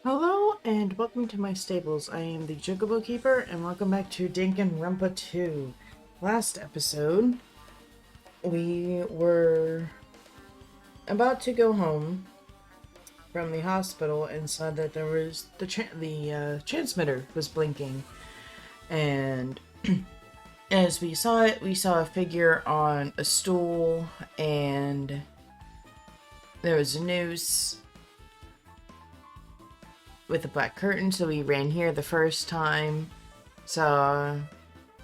Hello and welcome to my stables. I am the Chocobo Keeper and welcome back to Danganronpa 2. Last episode, we were about to go home from the hospital and saw that there was the transmitter was blinking, and as we saw it, we saw a figure on a stool and there was a noose with a black curtain, so we ran here the first time, saw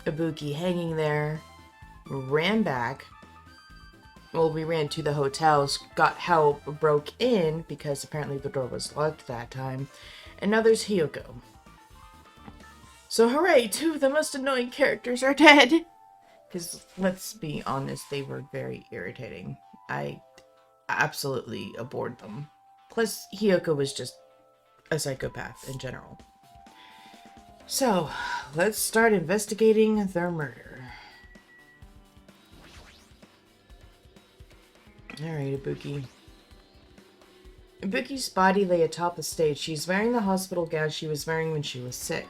Ibuki hanging there, ran back. Well, we ran to the hotels, got help, broke in, because apparently the door was locked that time, and now there's Hiyoko. So hooray, two of the most annoying characters are dead! Because, let's be honest, they were very irritating. I absolutely abhorred them. Plus, Hiyoko was just a psychopath in general. So, let's start investigating their murder. Alright, Ibuki. Ibuki's body lay atop the stage. She's wearing the hospital gown she was wearing when she was sick.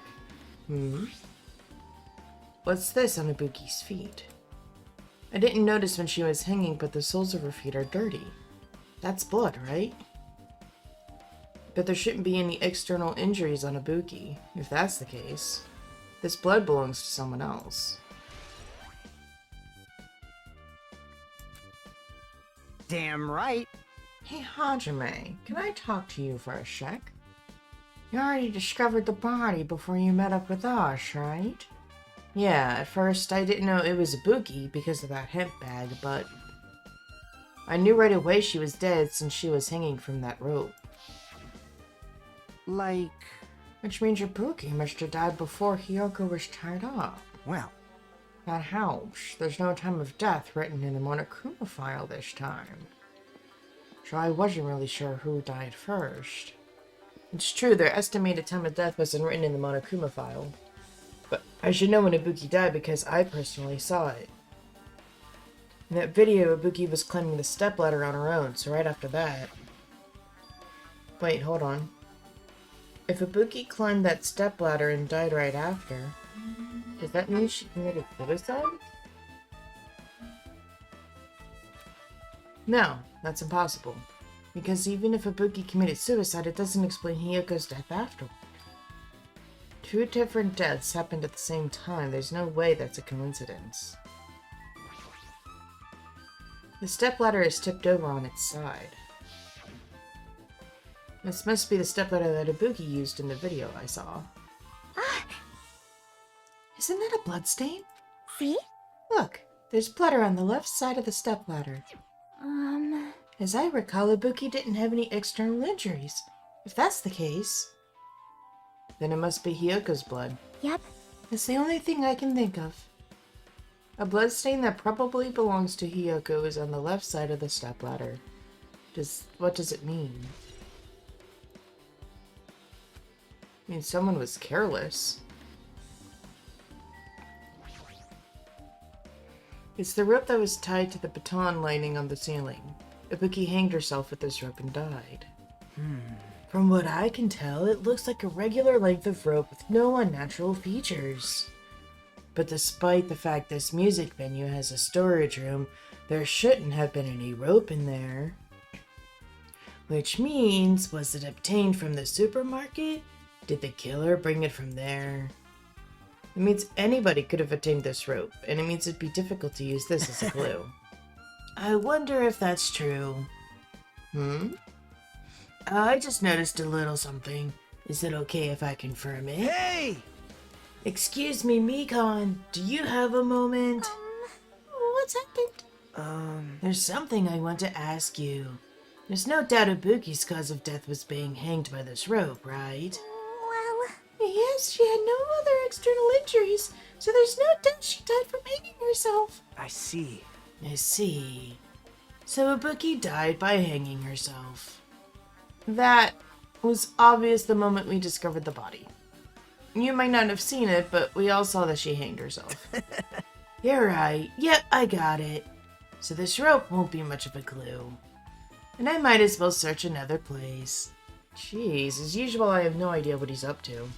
What's this on Ibuki's feet? I didn't notice when she was hanging, but the soles of her feet are dirty. That's blood, right? But there shouldn't be any external injuries on Ibuki. If that's the case, this blood belongs to someone else. Damn right. Hey, Hajime, can I talk to you for a sec? You already discovered the body before you met up with us, right? Yeah, at first I didn't know it was Ibuki because of that hemp bag, but I knew right away she was dead since she was hanging from that rope. Like, Which means Ibuki must have died before Hiyoko was tied up. well, That helps. There's no time of death written in the Monokuma file this time. So I wasn't really sure who died first. It's true, their estimated time of death wasn't written in the Monokuma file. But I should know when Ibuki died because I personally saw it. In that video, Ibuki was climbing the stepladder on her own, so right after that... Wait, hold on. If Ibuki climbed that stepladder and died right after, does that mean she committed suicide? No, that's impossible. Because even if Ibuki committed suicide, it doesn't explain Hiyoko's death afterward. Two different deaths happened at the same time. There's no way that's a coincidence. The stepladder is tipped over on its side. This must be the stepladder that Ibuki used in the video I saw. Ah, Isn't that a bloodstain? see? Look, there's blood on the left side of the stepladder. As I recall, Ibuki didn't have any external injuries. If that's the case, then it must be Hiyoko's blood. Yep. It's the only thing I can think of. A bloodstain that probably belongs to Hiyoko is on the left side of the stepladder. What does it mean? I mean, someone was careless. It's the rope that was tied to the baton lining on the ceiling. Ibuki hanged herself with this rope and died. From what I can tell, it looks like a regular length of rope with no unnatural features. But despite the fact this music venue has a storage room, there shouldn't have been any rope in there. Which means, was it obtained from the supermarket? Did the killer bring it from there? It means anybody could have obtained this rope, and it means it'd be difficult to use this as a glue. I wonder if that's true. I just noticed a little something. Is it okay if I confirm it? hey! Excuse me, Mikon. Do you have a moment? What's happened? There's something I want to ask you. There's no doubt Ibuki's cause of death was being hanged by this rope, right? Well, Yes, she had no other external injuries, so there's no doubt she died from hanging herself. I see. I see. So Ibuki died by hanging herself. That was obvious the moment we discovered the body. You might not have seen it, but we all saw that she hanged herself. You're right. Yep, I got it. So this rope won't be much of a clue. And I might as well search another place. Jeez, as usual, I have no idea what he's up to.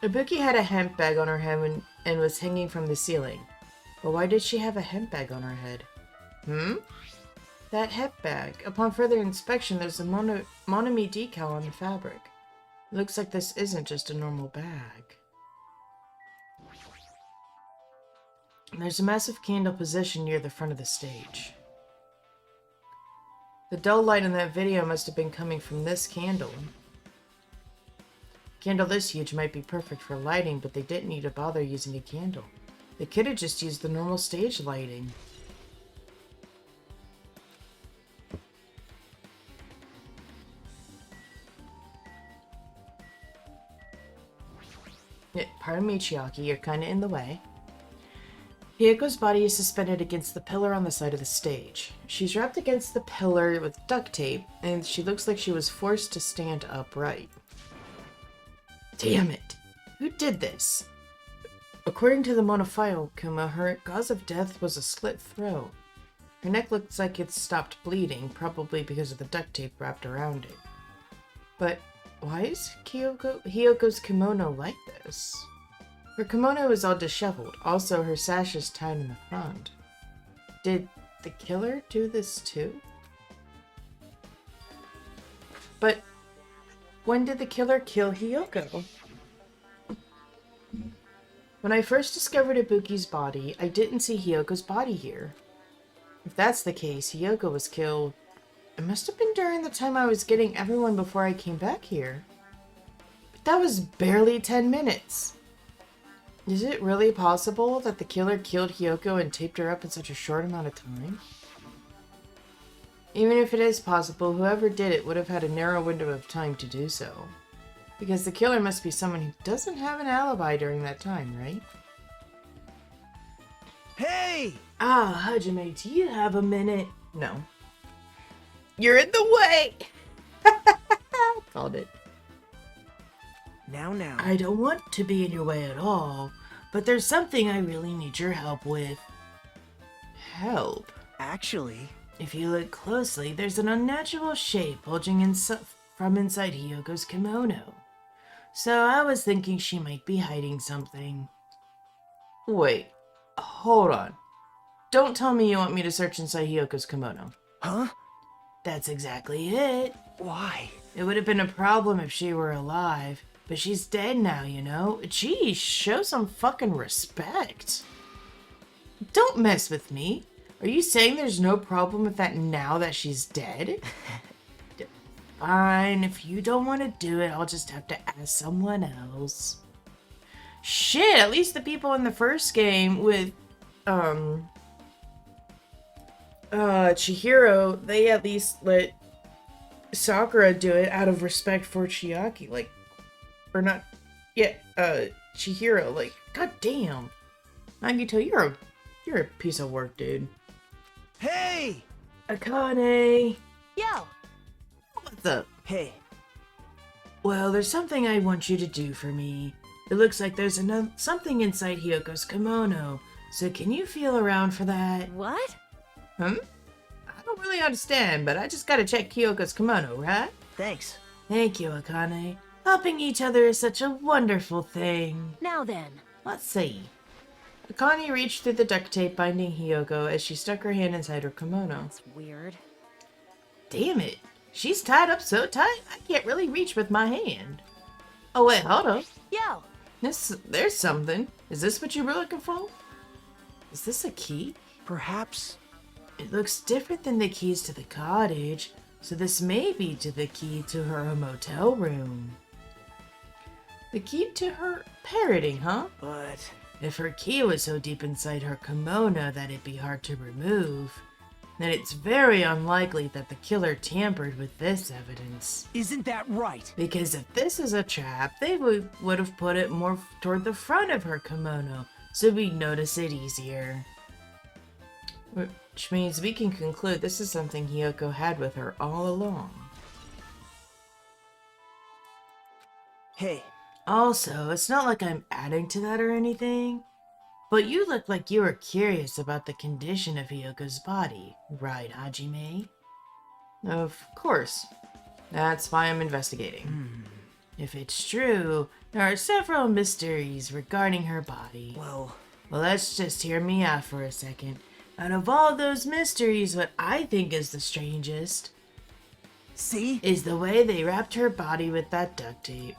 Ibuki had a hemp bag on her head and was hanging from the ceiling. But why did she have a hemp bag on her head? That hemp bag. Upon further inspection, there's a Monami decal on the fabric. It looks like this isn't just a normal bag. There's a massive candle positioned near the front of the stage. The dull light in that video must have been coming from this candle. A candle this huge might be perfect for lighting, but they didn't need to bother using a candle. They could have just used the normal stage lighting. Pardon me, Chiaki, you're kinda in the way. Hiyoko's body is suspended against the pillar on the side of the stage. She's wrapped against the pillar with duct tape, and she looks like she was forced to stand upright. Damn it! Who did this? According to the Monofile Kuma, her cause of death was a slit throat. Her neck looks like it's stopped bleeding, probably because of the duct tape wrapped around it. But why is Hiyoko's kimono like this? Her kimono is all disheveled. Also, her sash is tied in the front. Did the killer do this too? But when did the killer kill Hiyoko? When I first discovered Ibuki's body, I didn't see Hiyoko's body here. If that's the case, Hiyoko was killed. It must have been during the time I was getting everyone before I came back here. But that was barely 10 minutes. Is it really possible that the killer killed Hiyoko and taped her up in such a short amount of time? Even if it is possible, whoever did it would have had a narrow window of time to do so. Because the killer must be someone who doesn't have an alibi during that time, right? Hey! Ah, Hajime, do you have a minute? No. You're in the way! Called it. Now. I don't want to be in your way at all, but there's something I really need your help with. Help? Actually, If you look closely, there's an unnatural shape bulging from inside Hiyoko's kimono. So I was thinking she might be hiding something. Wait, hold on. Don't tell me you want me to search inside Hiyoko's kimono. huh? That's exactly it. Why? It would have been a problem if she were alive, but she's dead now, you know? Geez, show some fucking respect. Don't mess with me. Are you saying there's no problem with that now that she's dead? Fine, if you don't want to do it, I'll just have to ask someone else. Shit, at least the people in the first game with, Chihiro, they at least let Sakura do it out of respect for Chiaki, like, or not, yeah, Chihiro, like, goddamn. Nagito, you're a piece of work, dude. Hey! Akane! Yo! What's up? Hey. Well, there's something I want you to do for me. It looks like there's something inside Hiyoko's kimono, so can you feel around for that? What? I don't really understand, but I just gotta check Hiyoko's kimono, right? Thanks. Thank you, Akane. Helping each other is such a wonderful thing. Now then. Let's see. Akane reached through the duct tape binding Hiyoko as she stuck her hand inside her kimono. That's weird. Damn it. She's tied up so tight, I can't really reach with my hand. Oh wait, hold on. Yo! There's something. Is this what you were looking for? Is this a key? Perhaps. It looks different than the keys to the cottage, so this may be to the key to her motel room. The key to her parroting, huh? But If her key was so deep inside her kimono that it'd be hard to remove, then it's very unlikely that the killer tampered with this evidence. isn't that right? Because if this is a trap, they would have put it more toward the front of her kimono, so we'd notice it easier. Which means we can conclude this is something Hiyoko had with her all along. Hey. Also, it's not like I'm adding to that or anything. But you look like you were curious about the condition of Hiyoko's body, right, Hajime? Of course. That's why I'm investigating. If it's true, there are several mysteries regarding her body. Well, Let's just hear me out for a second. Out of all those mysteries, what I think is the strangest see? is the way they wrapped her body with that duct tape.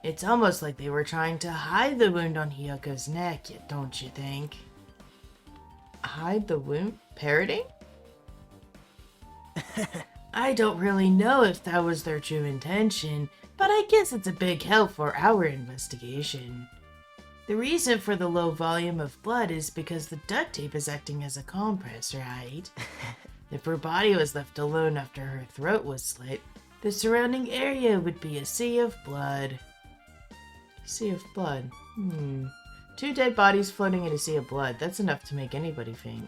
It's almost like they were trying to hide the wound on Hiyoko's neck, don't you think? Hide the wound? Parroting? I don't really know if that was their true intention, but I guess it's a big help for our investigation. The reason for the low volume of blood is because the duct tape is acting as a compress, right? If her body was left alone after her throat was slit, the surrounding area would be a sea of blood. Sea of blood. 2 dead bodies floating in a sea of blood. That's enough to make anybody faint.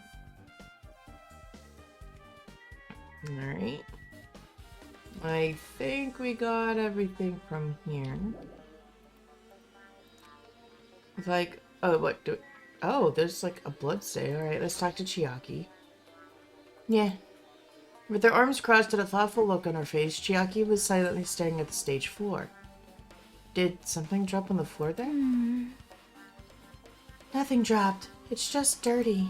Alright. I think we got everything from here. Like, oh, what do... Oh, there's like a blood stain. Alright, let's talk to Chiaki. Yeah. With her arms crossed and a thoughtful look on her face, Chiaki was silently staring at the stage floor. Did something drop on the floor there? Nothing dropped. It's just dirty.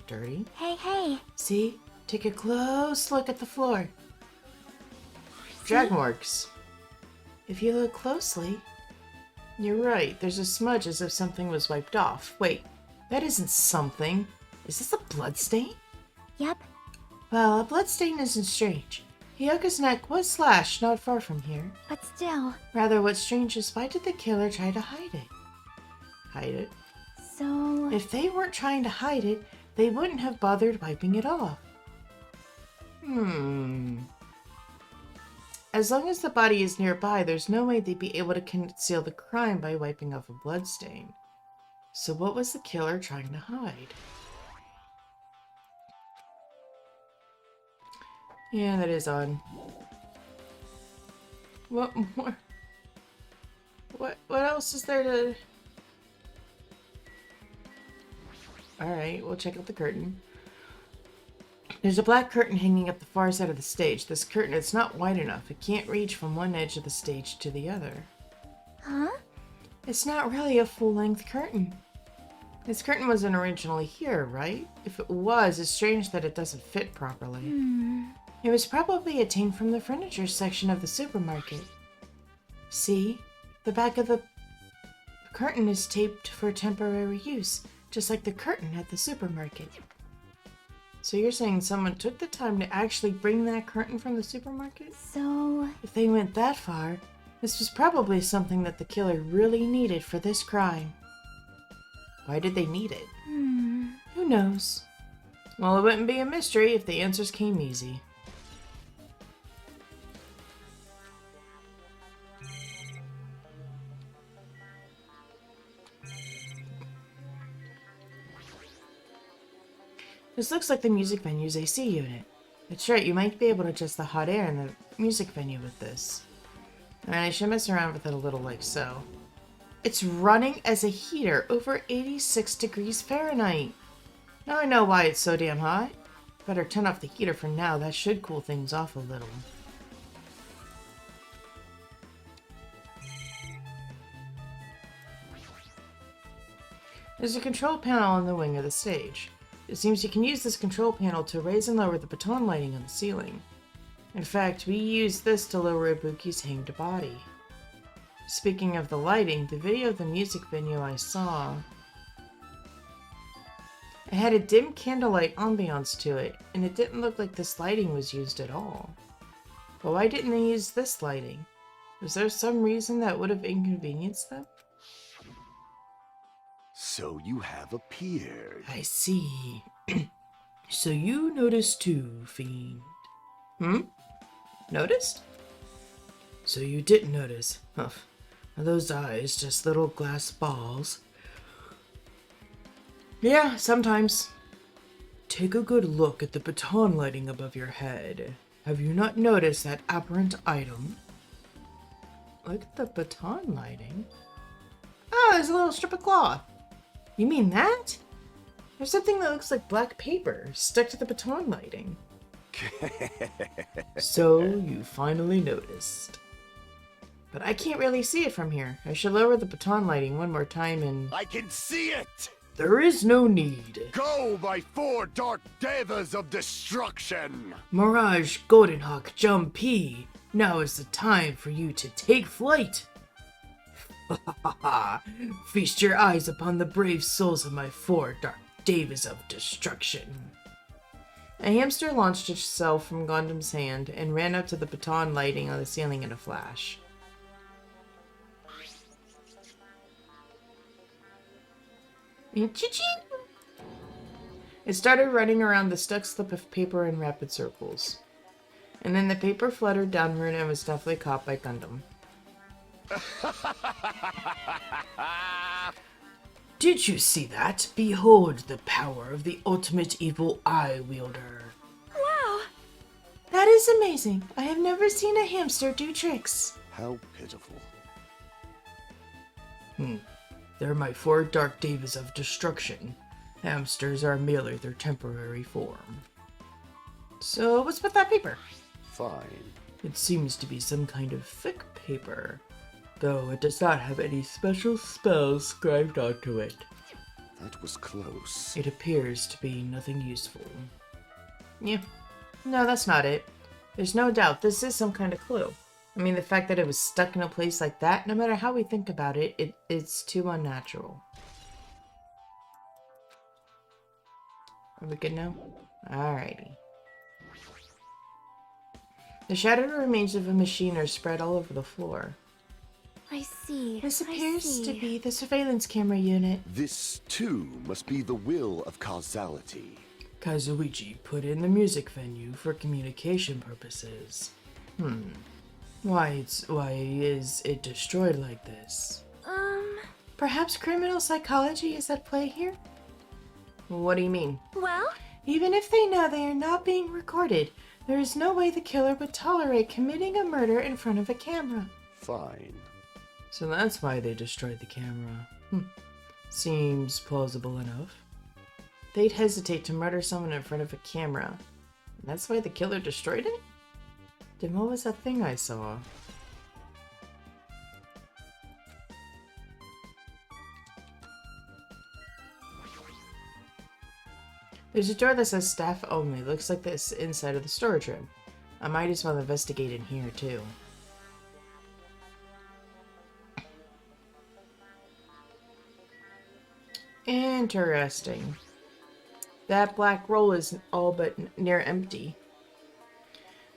Dirty? Hey. See? Take a close look at the floor. Drag marks. If you look closely... You're right. There's a smudge as if something was wiped off. Wait, that isn't something. Is this a blood stain? Yep. Well, a blood stain isn't strange. Hiyoko's neck was slashed not far from here. But still. Rather, what's strange is why did the killer try to hide it? Hide it? So... If they weren't trying to hide it, they wouldn't have bothered wiping it off. As long as the body is nearby, there's no way they'd be able to conceal the crime by wiping off a bloodstain. So what was the killer trying to hide? Yeah, that is odd. What more? What else is there to... Alright, we'll check out the curtain. There's a black curtain hanging up the far side of the stage. This curtain is not wide enough. It can't reach from one edge of the stage to the other. Huh? It's not really a full-length curtain. This curtain wasn't originally here, right? If it was, it's strange that it doesn't fit properly. It was probably obtained from the furniture section of the supermarket. See? The back of the curtain is taped for temporary use, just like the curtain at the supermarket. So you're saying someone took the time to actually bring that curtain from the supermarket? So... If they went that far, this was probably something that the killer really needed for this crime. Why did they need it? Who knows? Well, it wouldn't be a mystery if the answers came easy. This looks like the music venue's AC unit. That's right, you might be able to adjust the hot air in the music venue with this. Alright, I should mess around with it a little like so. It's running as a heater over 86 degrees Fahrenheit. Now I know why it's so damn hot. Better turn off the heater for now, that should cool things off a little. There's a control panel on the wing of the stage. It seems you can use this control panel to raise and lower the baton lighting on the ceiling. In fact, we used this to lower Ibuki's hanged body. Speaking of the lighting, the video of the music venue I saw... It had a dim candlelight ambiance to it, and it didn't look like this lighting was used at all. But why didn't they use this lighting? Was there some reason that would have inconvenienced them? So you have appeared. I see. So you noticed too, Fiend. Noticed? So you didn't notice. Huh. Are those eyes just little glass balls? Yeah, sometimes. Take a good look at the baton lighting above your head. Have you not noticed that aberrant item? Look at the baton lighting. Oh, there's a little strip of cloth. You mean that? There's something that looks like black paper stuck to the baton lighting. So, you finally noticed. But I can't really see it from here. I should lower the baton lighting one more time and... I can see it! There is no need. Go, my 4 dark devas of destruction! Mirage, Goldenhawk, Jumpy. Now is the time for you to take flight. Feast your eyes upon the brave souls of my 4 dark devas of destruction. A hamster launched itself from Gundam's hand and ran up to the baton lighting on the ceiling in a flash. Cha-ching! It started running around the stuck slip of paper in rapid circles. And then the paper fluttered downward and was deftly caught by Gundam. Did you see that? Behold the power of the ultimate evil eye wielder. Wow! That is amazing. I have never seen a hamster do tricks. How pitiful. They're my 4 dark devas of destruction. Hamsters are merely their temporary form. So, what's with that paper? Fine. It seems to be some kind of thick paper, though it does not have any special spells scribed onto it. That was close. It appears to be nothing useful. Yeah. No, that's not it. There's no doubt this is some kind of clue. I mean, the fact that it was stuck in a place like that, no matter how we think about it, it's too unnatural. Are we good now? Alrighty. The shattered remains of a machine are spread all over the floor. I see. This I appears see. to be the surveillance camera unit. This, too, must be the will of causality. Kazuichi put in the music venue for communication purposes. Why is it destroyed like this? Perhaps criminal psychology is at play here? What do you mean? Well, Even if they know they are not being recorded, there is no way the killer would tolerate committing a murder in front of a camera. Fine. So that's why they destroyed the camera. Seems plausible enough. They'd hesitate to murder someone in front of a camera. And that's why the killer destroyed it? Then what was that thing I saw? There's a door that says staff only. Looks like this inside of the storage room. I might as well investigate in here too. Interesting. That black roll is all but near empty.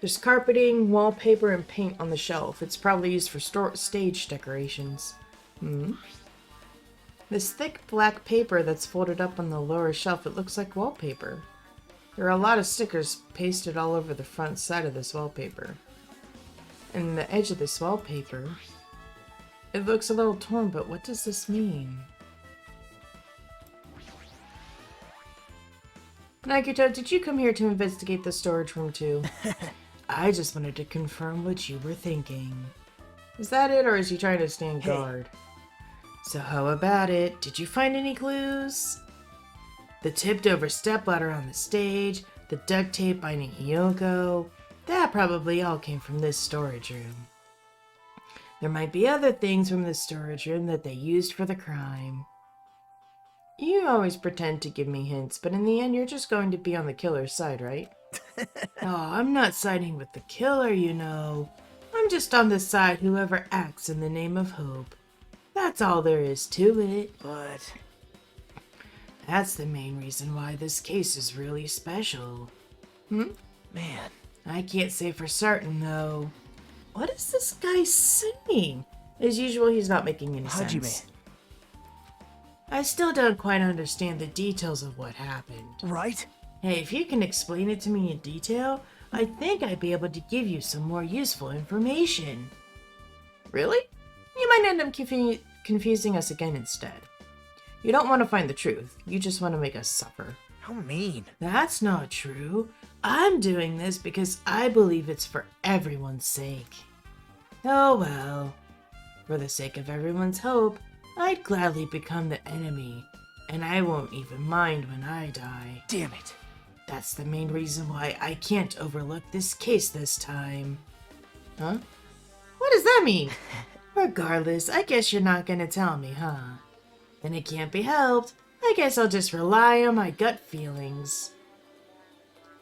There's carpeting, wallpaper, and paint on the shelf. It's probably used for stage decorations. This thick black paper that's folded up on the lower shelf, it looks like wallpaper. There are a lot of stickers pasted all over the front side of this wallpaper. And the edge of this wallpaper, it looks a little torn, but what does this mean? Nagito, did you come here to investigate the storage room too? I just wanted to confirm what you were thinking. Is that it, or is he trying to stand guard? So how about it? Did you find any clues? The tipped over stepladder on the stage, the duct tape binding Hiyoko, that probably all came from this storage room. There might be other things from the storage room that they used for the crime. You always pretend to give me hints, but in the end you're just going to be on the killer's side, right? Oh, I'm not siding with the killer, you know. I'm just on the side whoever acts in the name of hope. That's all there is to it. But That's the main reason why this case is really special. man, I can't say for certain, though. What is this guy saying? As usual, he's not making any sense. Hajime, I still don't quite understand the details of what happened. right? Hey, if you can explain it to me in detail, I think I'd be able to give you some more useful information. Really? You might end up confusing us again instead. You don't want to find the truth, you just want to make us suffer. How mean. That's not true. I'm doing this because I believe it's for everyone's sake. Oh well. For the sake of everyone's hope, I'd gladly become the enemy. And I won't even mind when I die. Damn it. That's the main reason why I can't overlook this case this time. Huh? What does that mean? Regardless, I guess you're not gonna tell me, huh? Then it can't be helped. I guess I'll just rely on my gut feelings.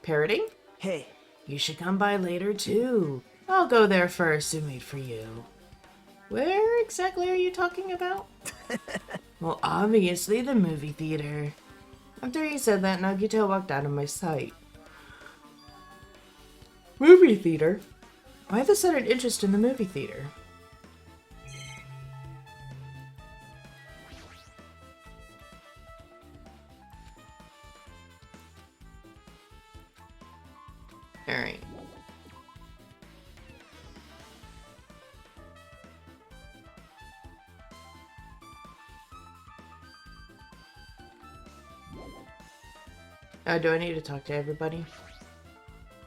Parroting? Hey, You should come by later too. I'll go there first and wait for you. Where exactly are you talking about? Well, obviously the movie theater. After he said that, Nagito walked out of my sight. Movie theater? Why the sudden interest in the movie theater? Alright. Do I need to talk to everybody?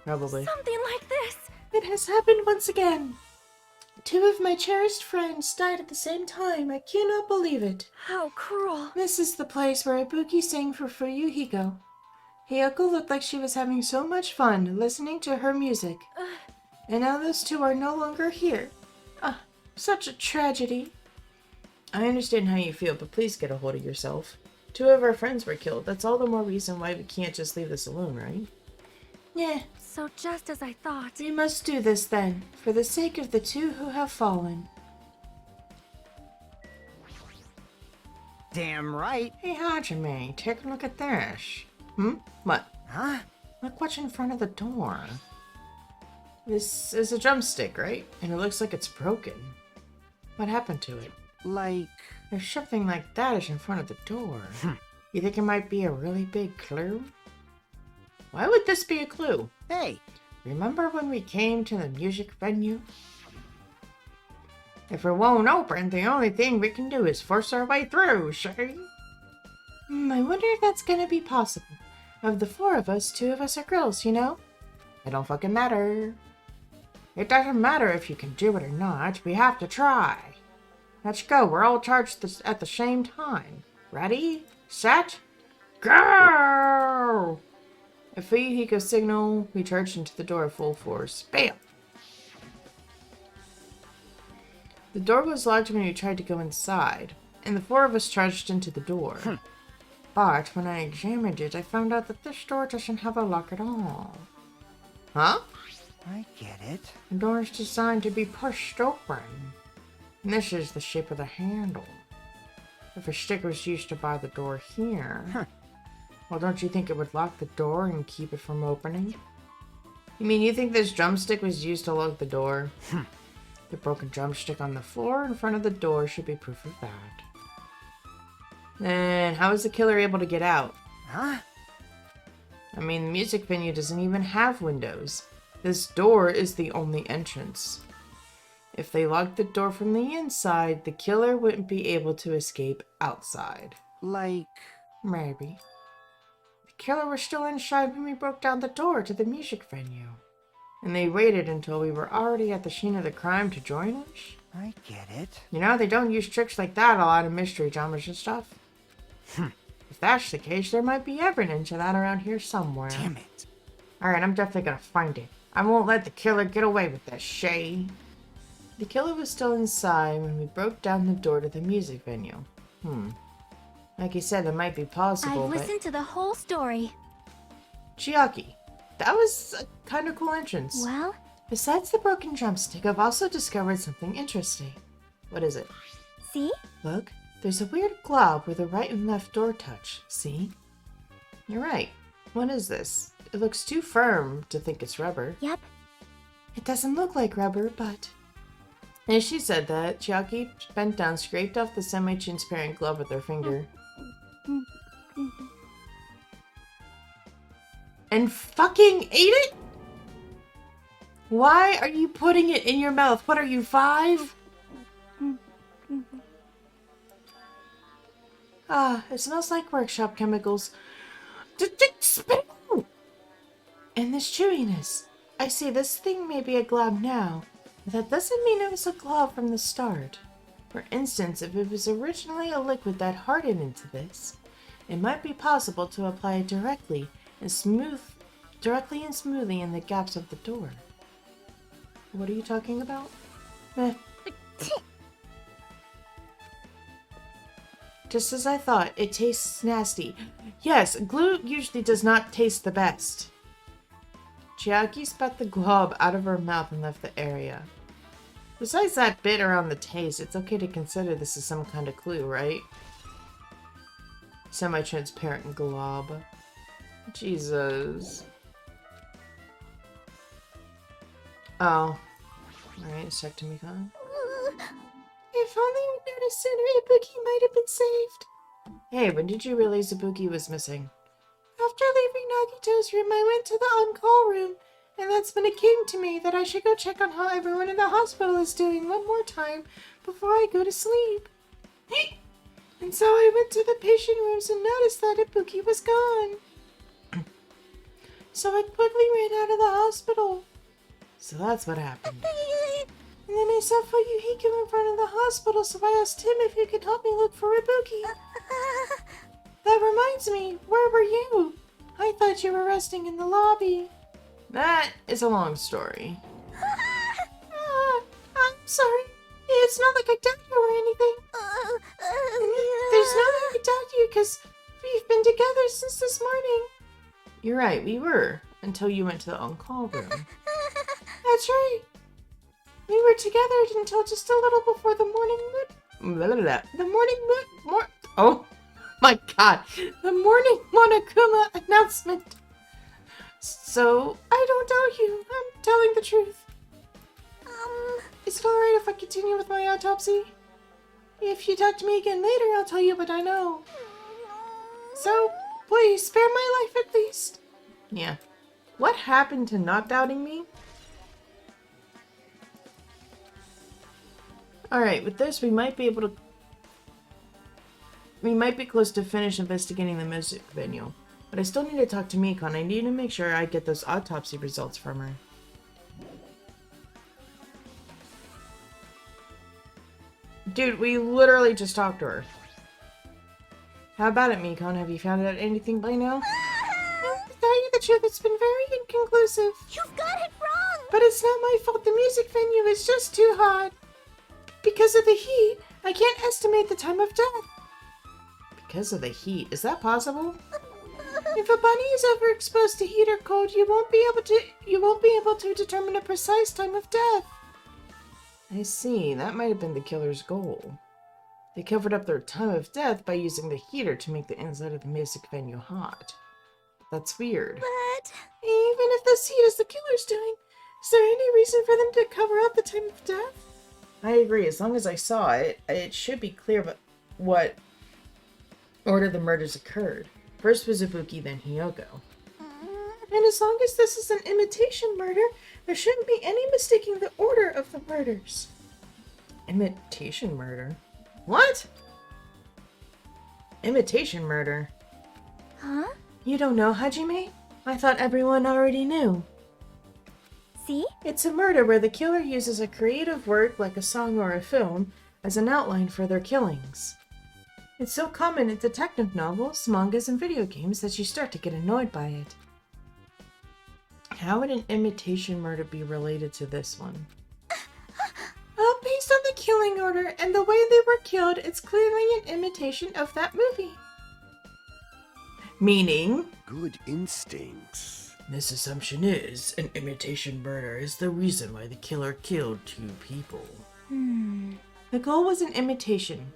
Probably. Something like this. It has happened once again. 2 of my cherished friends died at the same time. I cannot believe it. How cruel. This is the place where Ibuki sang for Hiko. Hiyoko looked like she was having so much fun listening to her music. And now those 2 are no longer here. Such a tragedy. I understand how you feel, but please get a hold of yourself. 2 of our friends were killed. That's all the more reason why we can't just leave this alone, right? Yeah, So just as I thought. we must do this then, for the sake of the 2 who have fallen. damn right. Hey, Hajime, take a look at this. What? Huh? Look what's in front of the door. This is a drumstick, right? And it looks like it's broken. What happened to it? Like, There's something like that is in front of the door. You think it might be a really big clue? Why would this be a clue? hey, Remember when we came to the music venue? If it won't open, the only thing we can do is force our way through, see? I wonder if that's gonna be possible. Of the 4 of us, 2 of us are girls, you know? It don't fucking matter. It doesn't matter if you can do it or not. We have to try. Let's go. We're all charged at the same time. Ready? Set? Go! At Hiko's signal, we charged into the door full force. Bam! The door was locked when we tried to go inside, and the 4 of us charged into the door. But when I examined it, I found out that this door doesn't have a lock at all. Huh? I get it. The door is designed to be pushed open. And this is the shape of the handle. If a stick was used to bar the door here, well, don't you think it would lock the door and keep it from opening? You mean you think this drumstick was used to lock the door? The broken drumstick on the floor in front of the door should be proof of that. Then how is the killer able to get out? Huh? I mean, the music venue doesn't even have windows. This door is the only entrance. If they locked the door from the inside, the killer wouldn't be able to escape outside. Like, Maybe. The killer was still inside when we broke down the door to the music venue. And they waited until we were already at the scene of the crime to join us? I get it. You know, they don't use tricks like that a lot in mystery dramas and stuff. If that's the case, there might be evidence of that around here somewhere. Damn it. Alright, I'm definitely gonna find it. I won't let the killer get away with this, Shay. The killer was still inside when we broke down the door to the music venue. Like you said, it might be possible, I've but... listened to the whole story. Chiaki, that was a kind of cool entrance. Well, Besides the broken drumstick, I've also discovered something interesting. What is it? see? Look, there's a weird glob where the right and left door touch. See? You're right. What is this? It looks too firm to think it's rubber. Yep. It doesn't look like rubber, but... As she said that, Chiaki bent down, scraped off the semi-transparent glove with her finger. And fucking ate it? Why are you putting it in your mouth? What are you, 5? It smells like workshop chemicals. Spit out! And this chewiness. I see, this thing may be a glob now, but that doesn't mean it was a glob from the start. For instance, if it was originally a liquid that hardened into this, it might be possible to apply it directly and smoothly in the gaps of the door. What are you talking about? Meh. Just as I thought, it tastes nasty. Yes, glue usually does not taste the best. Chiaki spat the glob out of her mouth and left the area. Besides that bit around the taste, it's okay to consider this is some kind of clue, right? Semi-transparent glob. Jesus. Oh. Alright, check to me, Con. If only we noticed sooner, Ibuki might have been saved. Hey, when did you realize Ibuki was missing? After leaving Nagito's room, I went to the on-call room, and that's when it came to me that I should go check on how everyone in the hospital is doing one more time before I go to sleep. And so I went to the patient rooms and noticed that Ibuki was gone. So I quickly ran out of the hospital. So that's what happened. And then I saw Fuyuhiko in front of the hospital, so I asked him if he could help me look for Ibuki. That reminds me, where were you? I thought you were resting in the lobby. That is a long story. I'm sorry. It's not like I doubt you or anything. There's no way I doubt you, because we've been together since this morning. You're right, we were, until you went to the on-call room. That's right. We were together until just a little before the morning oh my god. The morning Monokuma announcement. So, I don't doubt you. I'm telling the truth. Is it alright if I continue with my autopsy? If you talk to me again later, I'll tell you what I know. So, please, spare my life at least. Yeah. What happened to not doubting me? Alright, with this, we might be close to finish investigating the music venue. But I still need to talk to Mikon. I need to make sure I get those autopsy results from her. Dude, we literally just talked to her. How about it, Mikon? Have you found out anything by now? To tell you the truth, it's been very inconclusive. You've got it wrong! But it's not my fault. The music venue is just too hot. Because of the heat, I can't estimate the time of death. Because of the heat? Is that possible? If a body is overexposed to heat or cold, you won't be able to determine a precise time of death. I see. That might have been the killer's goal. They covered up their time of death by using the heater to make the inside of the music venue hot. That's weird. But Even if this heat is the killer's doing, is there any reason for them to cover up the time of death? I agree. As long as I saw it, it should be clear what order the murders occurred. First was Ibuki, then Hiyoko. And as long as this is an imitation murder, there shouldn't be any mistaking the order of the murders. Imitation murder? What? Imitation murder? huh? You don't know, Hajime? I thought everyone already knew. See? It's a murder where the killer uses a creative work like a song or a film as an outline for their killings. It's so common in detective novels, mangas, and video games that you start to get annoyed by it. How would an imitation murder be related to this one? Well, based on the killing order and the way they were killed, it's clearly an imitation of that movie. Meaning? Good instincts. This assumption is, an imitation murder is the reason why the killer killed two people. The goal was an imitation.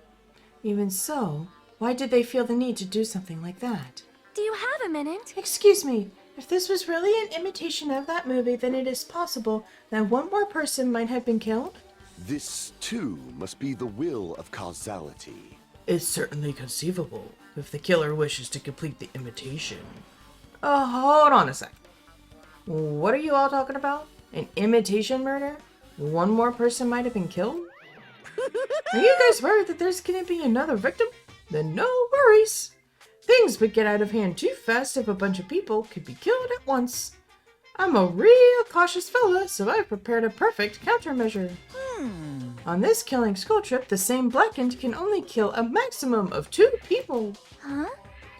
Even so, why did they feel the need to do something like that? Do you have a minute? Excuse me, if this was really an imitation of that movie, then it is possible that one more person might have been killed? This, too, must be the will of causality. It's certainly conceivable, if the killer wishes to complete the imitation. Hold on a sec. What are you all talking about? An imitation murder? One more person might have been killed? Are you guys worried that there's gonna be another victim? Then no worries. Things would get out of hand too fast if a bunch of people could be killed at once. I'm a real cautious fella, so I've prepared a perfect countermeasure. On this killing school trip, the same blackened can only kill a maximum of 2 people. Huh?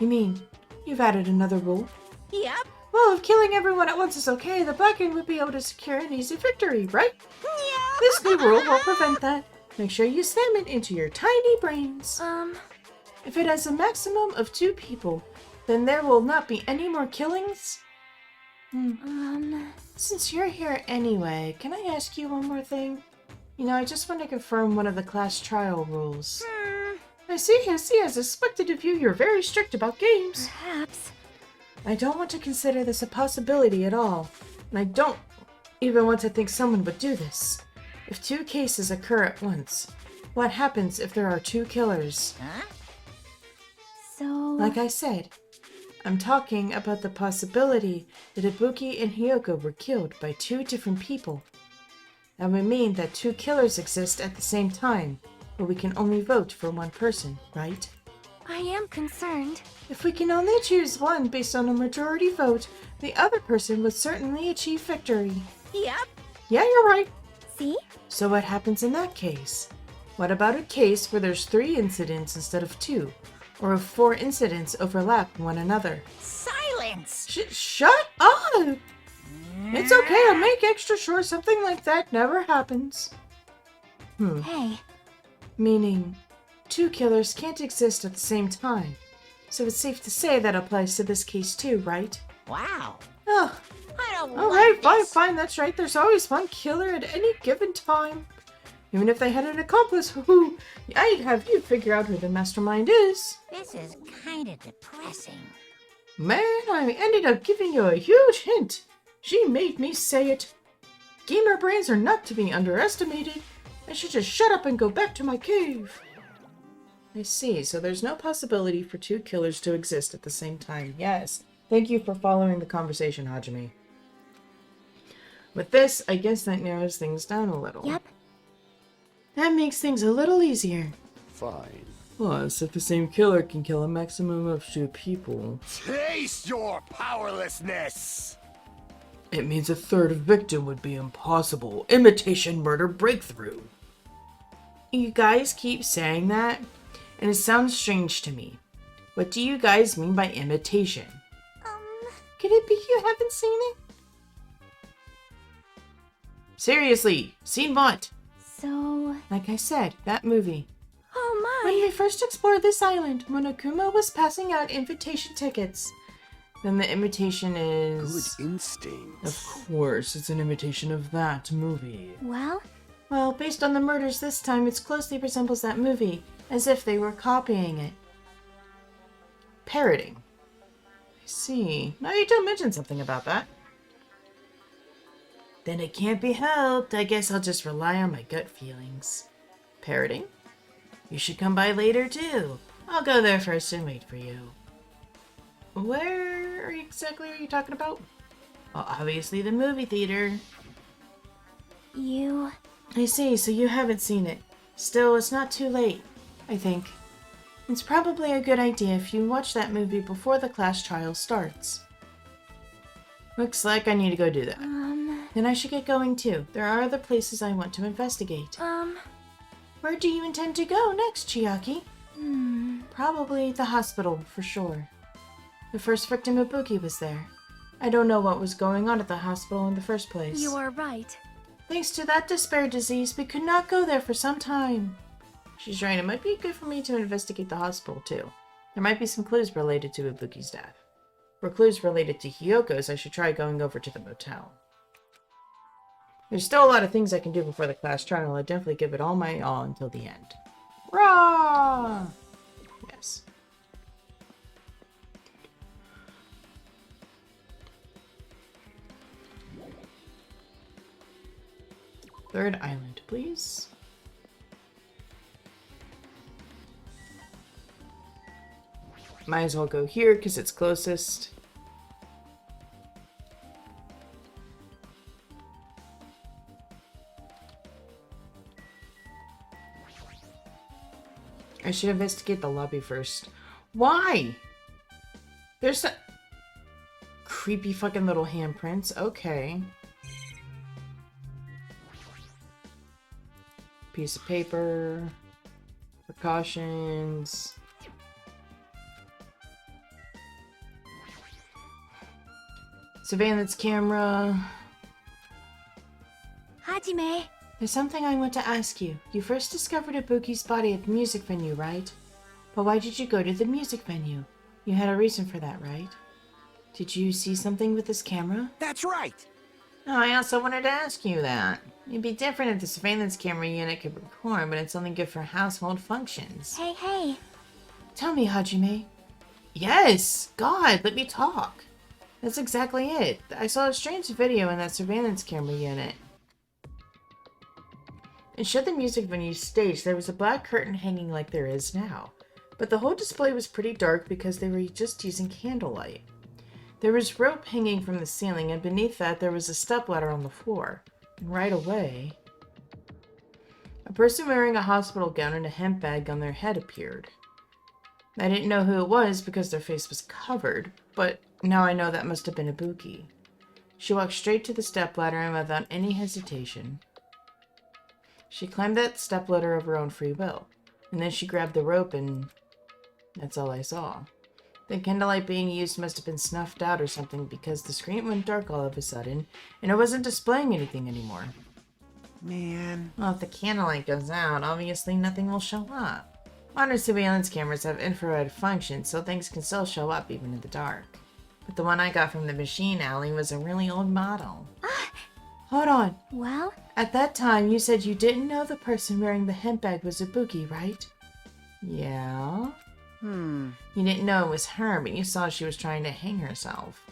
You mean, you've added another rule? Yep. Well, if killing everyone at once is okay, the Black End would be able to secure an easy victory, right? Yeah. This new rule will prevent that. Make sure you slam it into your tiny brains. If it has a maximum of 2 people, then there will not be any more killings? Since you're here anyway, can I ask you one more thing? You know, I just want to confirm one of the class trial rules. I see, as expected of you, you're very strict about games. Perhaps. I don't want to consider this a possibility at all, and I don't even want to think someone would do this. If 2 cases occur at once, what happens if there are 2 killers? Huh? So... Like I said, I'm talking about the possibility that Ibuki and Hiyoko were killed by 2 different people. That would mean that 2 killers exist at the same time, but we can only vote for 1 person, right? I am concerned. If we can only choose one based on a majority vote, the other person would certainly achieve victory. Yep. Yeah, you're right. See? So what happens in that case? What about a case where there's 3 incidents instead of 2? Or if 4 incidents overlap one another? Silence! Shut up! It's okay, I'll make extra sure something like that never happens. Hey. Meaning, 2 killers can't exist at the same time. So it's safe to say that applies to this case too, right? Wow. Oh, I don't alright, fine, that's right. There's always 1 killer at any given time. Even if they had an accomplice, who I'd have you figure out who the mastermind is. This is kinda depressing. Man, I ended up giving you a huge hint. She made me say it. Gamer brains are not to be underestimated. I should just shut up and go back to my cave. I see, so there's no possibility for 2 killers to exist at the same time. Yes. Thank you for following the conversation, Hajime. With this, I guess that narrows things down a little. Yep. That makes things a little easier. Fine. Plus, if the same killer can kill a maximum of 2 people, Taste your powerlessness! it means a 3rd victim would be impossible. Imitation murder breakthrough. You guys keep saying that, and it sounds strange to me. What do you guys mean by imitation? Could it be you haven't seen it? Seriously, seen what? So... Like I said, that movie. Oh When my. we first explored this island, Monokuma was passing out invitation tickets. Then the invitation is... Good instincts. Of course, it's an imitation of that movie. Well, Well, based on the murders this time, it closely resembles that movie, as if they were copying it. Parroting. I see. Now you did mention something about that. Then it can't be helped. I guess I'll just rely on my gut feelings. Parroting? You should come by later, too. I'll go there first and wait for you. Where exactly are you talking about? Well, obviously the movie theater. you... I see, so you haven't seen it. Still, it's not too late, I think. It's probably a good idea if you watch that movie before the class trial starts. Looks like I need to go do that. Then I should get going too. There are other places I want to investigate. Where do you intend to go next, Chiaki? Probably the hospital, for sure. The first victim Ibuki was there. I don't know what was going on at the hospital in the first place. You are right. Thanks to that despair disease, we could not go there for some time. She's right, it might be good for me to investigate the hospital too. There might be some clues related to Ibuki's death. For clues related to Hiyoko's, I should try going over to the motel. There's still a lot of things I can do before the class trial. I'll definitely give it all my all until the end. Rah! Yes. Third island, please. Might as well go here because it's closest. I should investigate the lobby first. Why? There's a creepy fucking little handprints. Okay. Piece of paper. Precautions. Surveillance camera. Hajime. There's something I want to ask you. You first discovered Ibuki's body at the music venue, right? But why did you go to the music venue? You had a reason for that, right? Did you see something with this camera? That's right. Oh, I also wanted to ask you that. It'd be different if the surveillance camera unit could record, but it's only good for household functions. Hey. Tell me, Hajime. Yes! God, let me talk. That's exactly it. I saw a strange video in that surveillance camera unit. It showed the music venue stage. There was a black curtain hanging like there is now. But the whole display was pretty dark because they were just using candlelight. There was rope hanging from the ceiling, and beneath that there was a stepladder on the floor. And right away, a person wearing a hospital gown and a hemp bag on their head appeared. I didn't know who it was because their face was covered, but now I know that must have been Ibuki. She walked straight to the stepladder and without any hesitation, she climbed that stepladder of her own free will. And then she grabbed the rope and that's all I saw. The candlelight being used must have been snuffed out or something because the screen went dark all of a sudden and it wasn't displaying anything anymore. Man. Well, if the candlelight goes out, obviously nothing will show up. Modern surveillance cameras have infrared functions, so things can still show up even in the dark. But the one I got from the machine alley was a really old model. Hold on. Well? At that time, you said you didn't know the person wearing the hemp bag was Ibuki, right? Yeah? You didn't know it was her, but you saw she was trying to hang herself.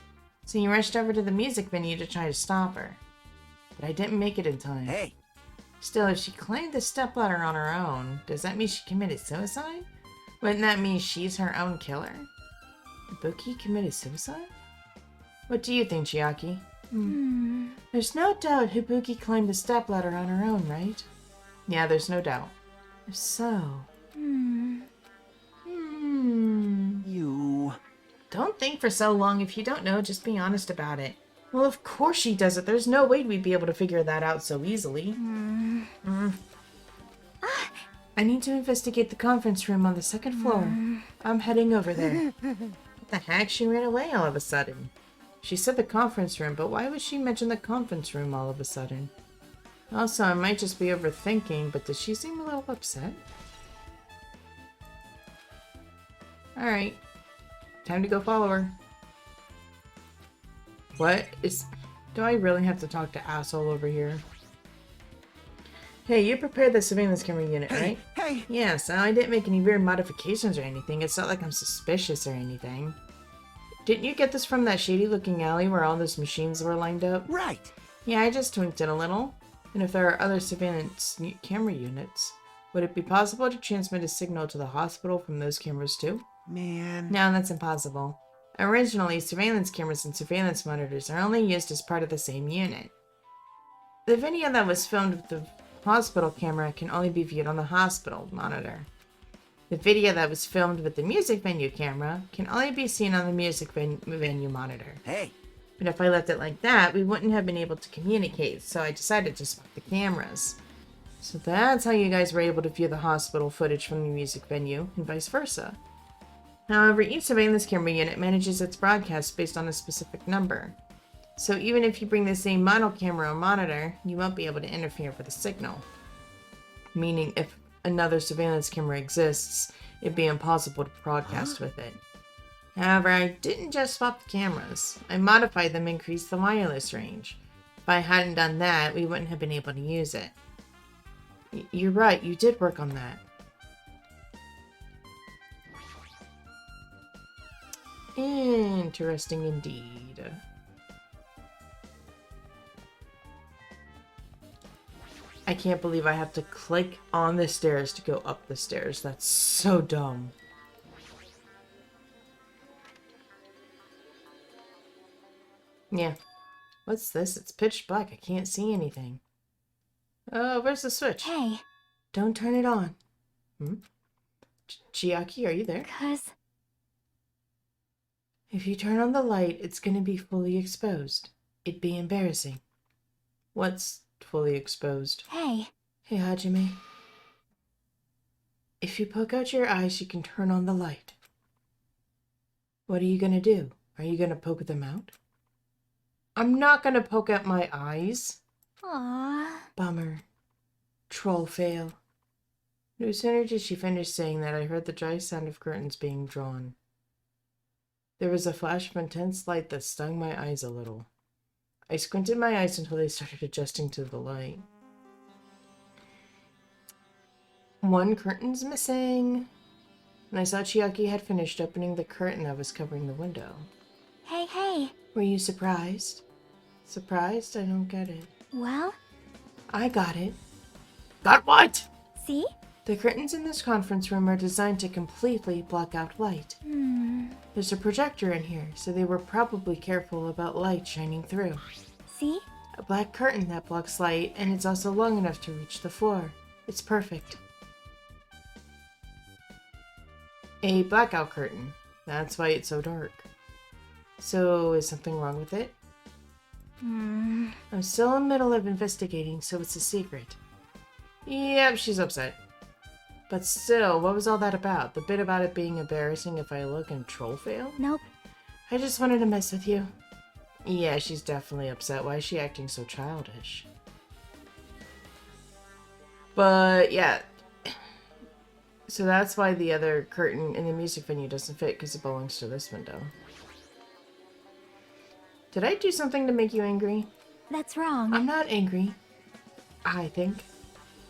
So you rushed over to the music venue to try to stop her. But I didn't make it in time. Hey. Still, if she climbed the stepladder on her own, does that mean she committed suicide? Wouldn't that mean she's her own killer? Ibuki committed suicide? What do you think, Chiaki? There's no doubt Ibuki climbed the stepladder on her own, right? Yeah, there's no doubt. If so... You. Don't think for so long. If you don't know, just be honest about it. Well, of course she does it. There's no way we'd be able to figure that out so easily. I need to investigate the conference room on the second floor. I'm heading over there. What the heck? She ran away all of a sudden. She said the conference room, but why would she mention the conference room all of a sudden? Also, I might just be overthinking, but does she seem a little upset? Alright. Time to go follow her. What is... Do I really have to talk to asshole over here? Hey, you prepared the surveillance camera unit, right? Hey. Yes, I didn't make any weird modifications or anything. It's not like I'm suspicious or anything. Didn't you get this from that shady-looking alley where all those machines were lined up? Right. Yeah, I just tweaked it a little. And if there are other surveillance camera units, would it be possible to transmit a signal to the hospital from those cameras too? Man. No, that's impossible. Originally, surveillance cameras and surveillance monitors are only used as part of the same unit. The video that was filmed with the hospital camera can only be viewed on the hospital monitor. The video that was filmed with the music venue camera can only be seen on the music venue monitor. Hey. But if I left it like that, we wouldn't have been able to communicate, so I decided to swap the cameras. So that's how you guys were able to view the hospital footage from the music venue, and vice versa. However, each surveillance camera unit manages its broadcast based on a specific number. So even if you bring the same model camera or monitor, you won't be able to interfere with the signal. Meaning, if another surveillance camera exists, it'd be impossible to broadcast with it. However, I didn't just swap the cameras. I modified them and increased the wireless range. If I hadn't done that, we wouldn't have been able to use it. You're right, you did work on that. Interesting indeed. I can't believe I have to click on the stairs to go up the stairs. That's so dumb. Yeah. What's this? It's pitch black. I can't see anything. Where's the switch? Hey. Don't turn it on. Chiaki, are you there? 'Cause... If you turn on the light, it's gonna be fully exposed. It'd be embarrassing. What's fully exposed? Hey. Hey, Hajime. If you poke out your eyes, you can turn on the light. What are you gonna do? Are you gonna poke them out? I'm not gonna poke out my eyes. Aww. Bummer. Troll fail. No sooner did she finish saying that, I heard the dry sound of curtains being drawn. There was a flash of intense light that stung my eyes a little. I squinted my eyes until they started adjusting to the light. One curtain's missing. And I saw Chiaki had finished opening the curtain that was covering the window. Hey, hey. Were you surprised? Surprised? I don't get it. Well, I got it. Got what? see? The curtains in this conference room are designed to completely block out light. There's a projector in here, so they were probably careful about light shining through. See? A black curtain that blocks light, and it's also long enough to reach the floor. It's perfect. A blackout curtain. That's why it's so dark. So, is something wrong with it? I'm still in the middle of investigating, so it's a secret. Yep, she's upset. But still, what was all that about? The bit about it being embarrassing if I look and troll fail? Nope. I just wanted to mess with you. Yeah, she's definitely upset. Why is she acting so childish? But, yeah. So that's why the other curtain in the music venue doesn't fit, because it belongs to this window. Did I do something to make you angry? That's wrong. I'm not angry. I think.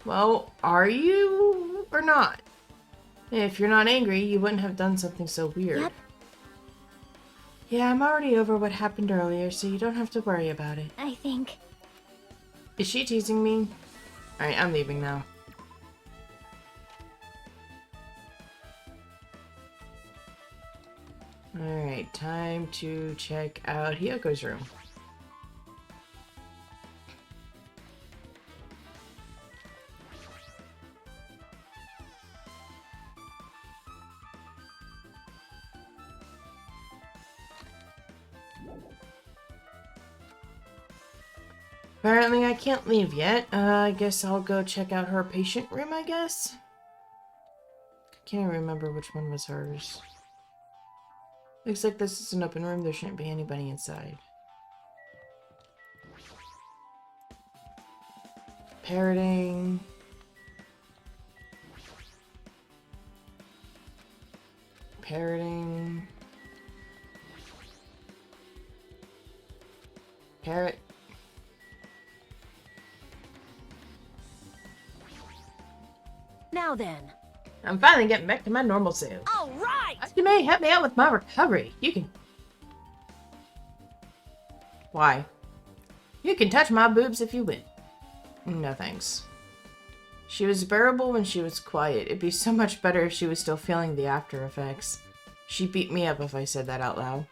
Well, are you or not? If you're not angry, you wouldn't have done something so weird. Yep. Yeah, I'm already over what happened earlier, so you don't have to worry about it. I think. Is she teasing me? Alright, I'm leaving now. Alright, time to check out Hiyoko's room. Apparently I can't leave yet. I guess I'll go check out her patient room, I guess? Can't remember which one was hers. Looks like this is an open room. There shouldn't be anybody inside. Parroting. Parroting. Parrot. Now then. I'm finally getting back to my normal self. All right. You may help me out with my recovery. You can... Why? You can touch my boobs if you win. No thanks. She was bearable when she was quiet. It'd be so much better if she was still feeling the after effects. She'd beat me up if I said that out loud.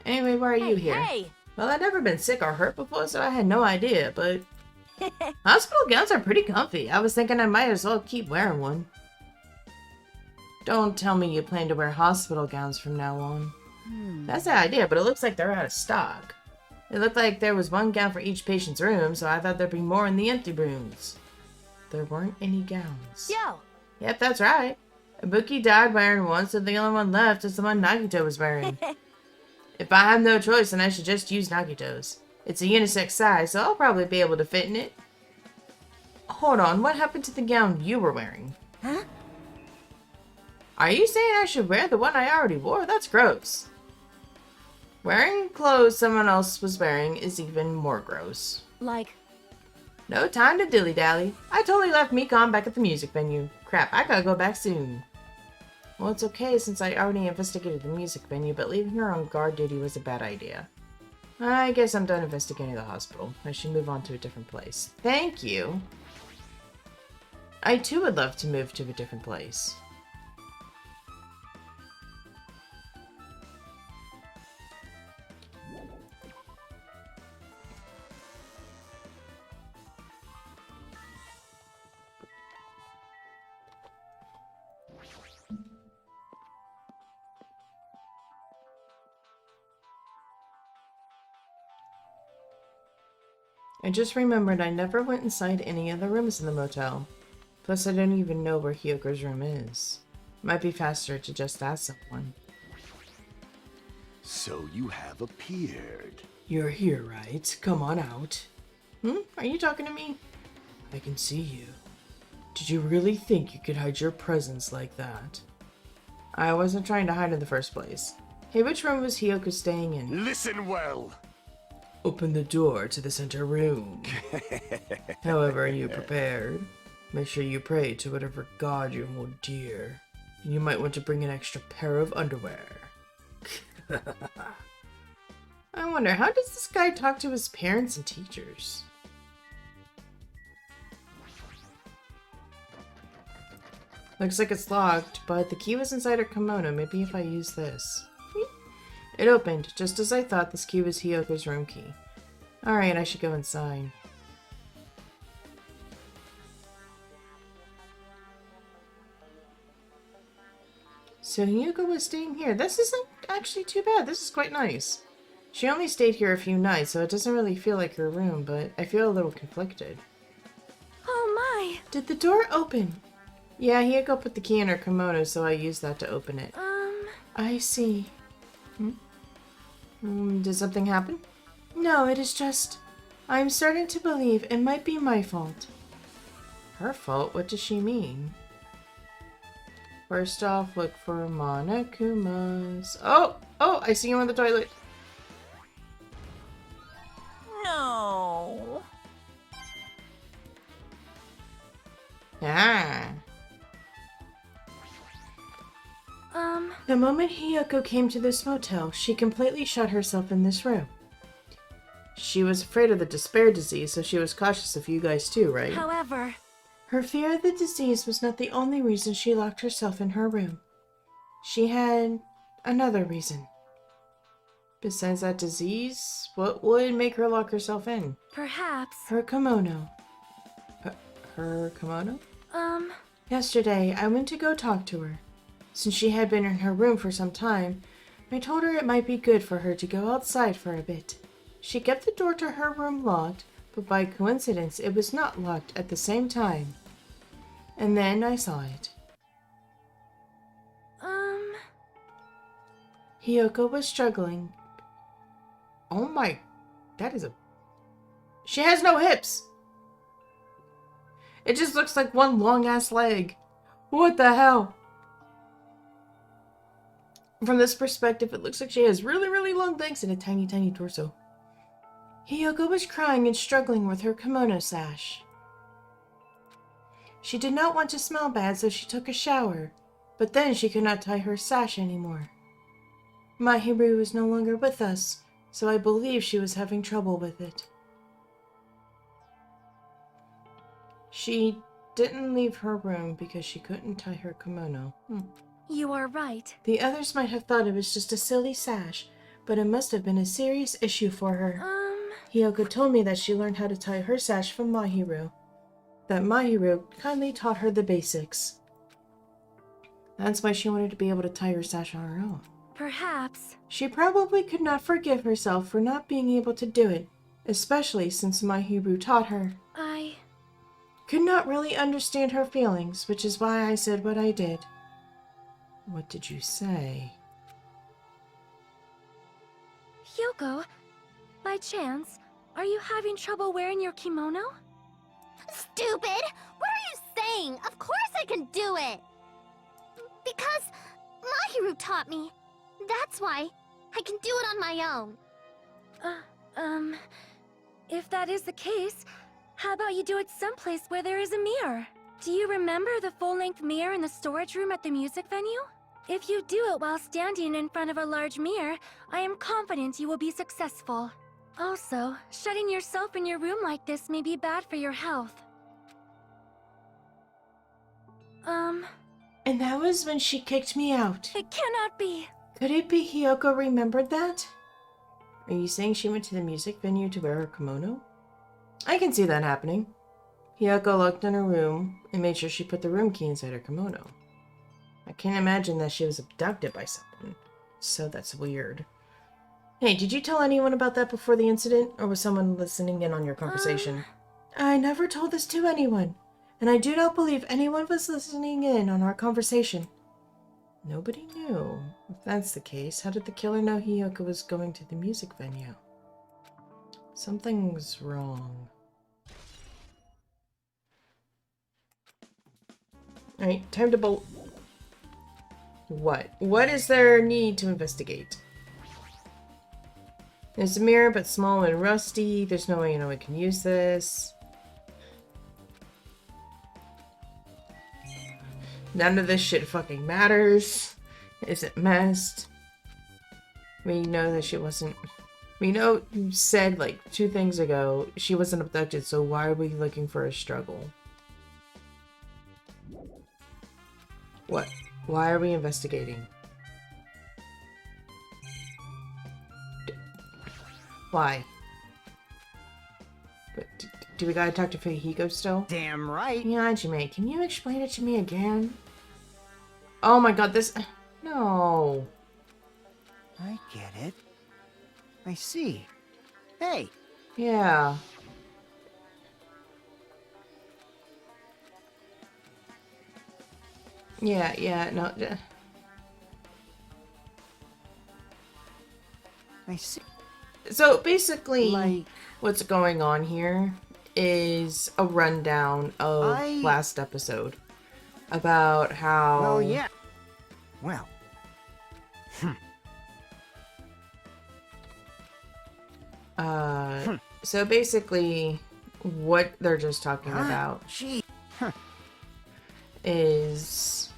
Anyway, why are you here? Hey. Well, I've never been sick or hurt before, so I had no idea, but... Hospital gowns are pretty comfy. I was thinking I might as well keep wearing one. Don't tell me you plan to wear hospital gowns from now on. That's the idea, but it looks like they're out of stock. It looked like there was one gown for each patient's room, so I thought there'd be more in the empty rooms. There weren't any gowns. Yo. Yep, that's right. Ibuki died wearing one, so the only one left is the one Nagito was wearing. If I have no choice, then I should just use Nagito's. It's a unisex size, so I'll probably be able to fit in it. Hold on, what happened to the gown you were wearing? Huh? Are you saying I should wear the one I already wore? That's gross. Wearing clothes someone else was wearing is even more gross. Like. No time to dilly-dally. I totally left Mikon back at the music venue. Crap, I gotta go back soon. Well, it's okay since I already investigated the music venue, but leaving her on guard duty was a bad idea. I guess I'm done investigating the hospital. I should move on to a different place. Thank you. I too would love to move to a different place. I just remembered I never went inside any of the rooms in the motel. Plus, I don't even know where Hiyoko's room is. Might be faster to just ask someone. So you have appeared. You're here, right? Come on out. Are you talking to me? I can see you. Did you really think you could hide your presence like that? I wasn't trying to hide in the first place. Hey, which room was Hiyoko staying in? Listen well. Open the door to the center room. However, are you prepared? Make sure you pray to whatever god you hold dear. You might want to bring an extra pair of underwear. I wonder, how does this guy talk to his parents and teachers? Looks like it's locked, but the key was inside her kimono. Maybe if I use this. It opened, just as I thought. This key was Hiyoko's room key. Alright, I should go inside. So Hiyoko was staying here. This isn't actually too bad. This is quite nice. She only stayed here a few nights, so it doesn't really feel like her room, but I feel a little conflicted. Oh my! Did the door open? Yeah, Hiyoko put the key in her kimono, so I used that to open it. I see. Did something happen? No, it is just... I'm starting to believe it might be my fault. Her fault? What does she mean? First off, look for Monokumas. Oh! Oh! I see you on the toilet. No. Ah. The moment Hiyoko came to this motel, she completely shut herself in this room. She was afraid of the despair disease, so she was cautious of you guys too, right? However, her fear of the disease was not the only reason she locked herself in her room. She had another reason. Besides that disease, what would make her lock herself in? perhaps. Her kimono. Her kimono? Um, Yesterday, I went to go talk to her. Since she had been in her room for some time, I told her it might be good for her to go outside for a bit. She kept the door to her room locked, but by coincidence it was not locked at the same time. And then I saw it. Hiyoko was struggling. Oh my... That is a... She has no hips! It just looks like one long-ass leg. What the hell? From this perspective, it looks like she has really, really long legs and a tiny, tiny torso. Hiyoko was crying and struggling with her kimono sash. She did not want to smell bad, so she took a shower. But then she could not tie her sash anymore. Mahiru was no longer with us, so I believe she was having trouble with it. She didn't leave her room because she couldn't tie her kimono. you are right. The others might have thought it was just a silly sash, but it must have been a serious issue for her. Hiyoko told me that she learned how to tie her sash from Mahiru. That Mahiru kindly taught her the basics. That's why she wanted to be able to tie her sash on her own. Perhaps. She probably could not forgive herself for not being able to do it, especially since Mahiru taught her. I Could not really understand her feelings, which is why I said what I did. What did you say? Hyoko, by chance, are you having trouble wearing your kimono? Stupid! What are you saying? Of course I can do it! Because Mahiru taught me. That's why I can do it on my own. If that is the case, how about you do it someplace where there is a mirror? Do you remember the full-length mirror in the storage room at the music venue? If you do it while standing in front of a large mirror, I am confident you will be successful. Also, shutting yourself in your room like this may be bad for your health. And that was when she kicked me out. It cannot be! Could it be Hiyoko remembered that? Are you saying she went to the music venue to wear her kimono? I can see that happening. Hiyoko looked in her room and made sure she put the room key inside her kimono. I can't imagine that she was abducted by someone, so that's weird. Hey, did you tell anyone about that before the incident, or was someone listening in on your conversation? I never told this to anyone, and I do not believe anyone was listening in on our conversation. Nobody knew. If that's the case, how did the killer know Hiyoko was going to the music venue? Something's wrong. Alright, time to bolt. What? What is there need to investigate? There's a mirror, but small and rusty. There's no way anyone can use this. None of this shit fucking matters. Is it messed? We know that she wasn't... We know you said, like, 2 things ago, she wasn't abducted, so why are we looking for a struggle? What? Why are we investigating? Why? But do we gotta talk to Hiyoko still? Damn right. Yeah, Hajime, can you explain it to me again? Oh my god, this... No. I get it. I see. Hey, Yeah. Yeah, no. I see. So basically, Like, what's going on here is a rundown of I- last episode about how... well, yeah. Well, So basically, what they're just talking huh? about Gee. is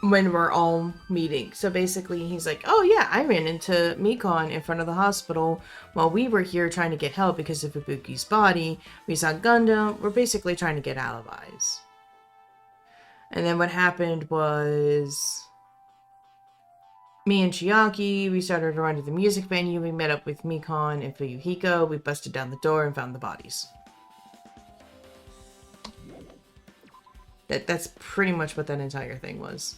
when we're all meeting. So basically he's like, oh yeah, I ran into Mikon in front of the hospital while we were here trying to get help because of Ibuki's body. We saw Gundam. We're basically trying to get alibis. And then what happened was me and Chiaki, we started to run to the music venue. We met up with Mikon and Fuyuhiko. We busted down the door and found the bodies. That's pretty much what that entire thing was.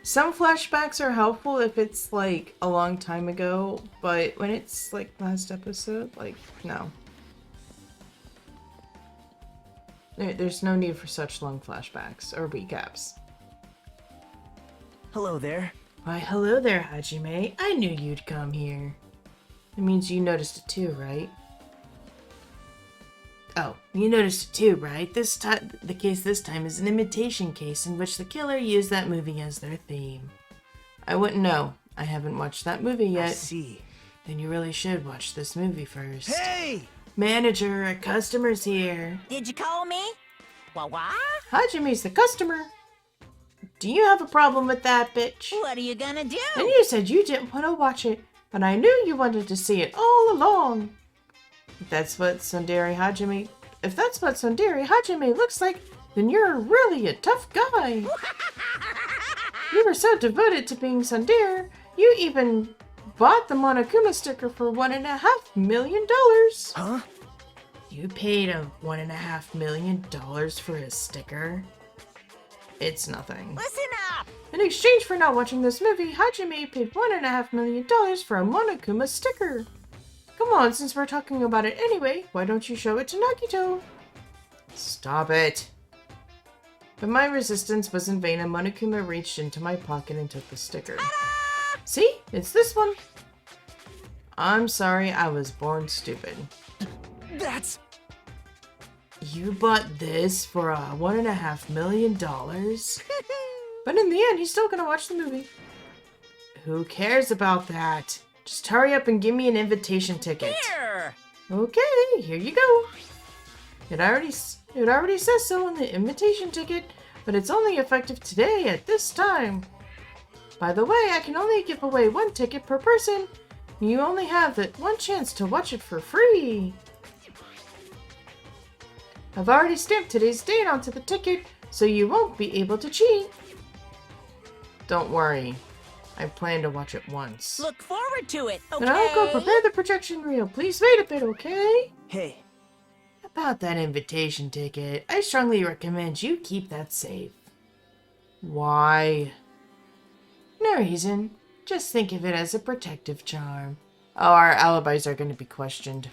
Some flashbacks are helpful if it's like a long time ago, but when it's like last episode, like, no. There's no need for such long flashbacks or recaps. Hello there. Why, hello there, Hajime. I knew you'd come here. It means you noticed it too, right? Oh, you noticed it too, right? The case this time is an imitation case in which the killer used that movie as their theme. I wouldn't know. I haven't watched that movie yet. I see. Then you really should watch this movie first. Hey! Manager, a customer's here. Did you call me? What? Hajime's the customer. Do you have a problem with that, bitch? What are you gonna do? And you said you didn't want to watch it, but I knew you wanted to see it all along. If that's what Tsundere Hajime looks like, then you're really a tough guy. You were so devoted to being Tsundere, you even bought the Monokuma sticker for $1.5 million. Huh? You paid a $1.5 million for a sticker? It's nothing. Listen up! In exchange for not watching this movie, Hajime paid $1.5 million for a Monokuma sticker. Come on, since we're talking about it anyway, why don't you show it to Nagito? Stop it. But my resistance was in vain and Monokuma reached into my pocket and took the sticker. Ta-da! See? It's this one. I'm sorry, I was born stupid. That's... You bought this for $1.5 million? But in the end, he's still gonna watch the movie. Who cares about that? Just hurry up and give me an invitation ticket. Here! Okay, here you go. It already says so on the invitation ticket, but it's only effective today at this time. By the way, I can only give away 1 ticket per person. You only have that 1 chance to watch it for free. I've already stamped today's date onto the ticket, so you won't be able to cheat. Don't worry. I plan to watch it once. Look forward to it, okay? Then I'll go prepare the projection reel. Please wait a bit, okay? Hey. About that invitation ticket, I strongly recommend you keep that safe. Why? No reason. Just think of it as a protective charm. Oh, our alibis are going to be questioned.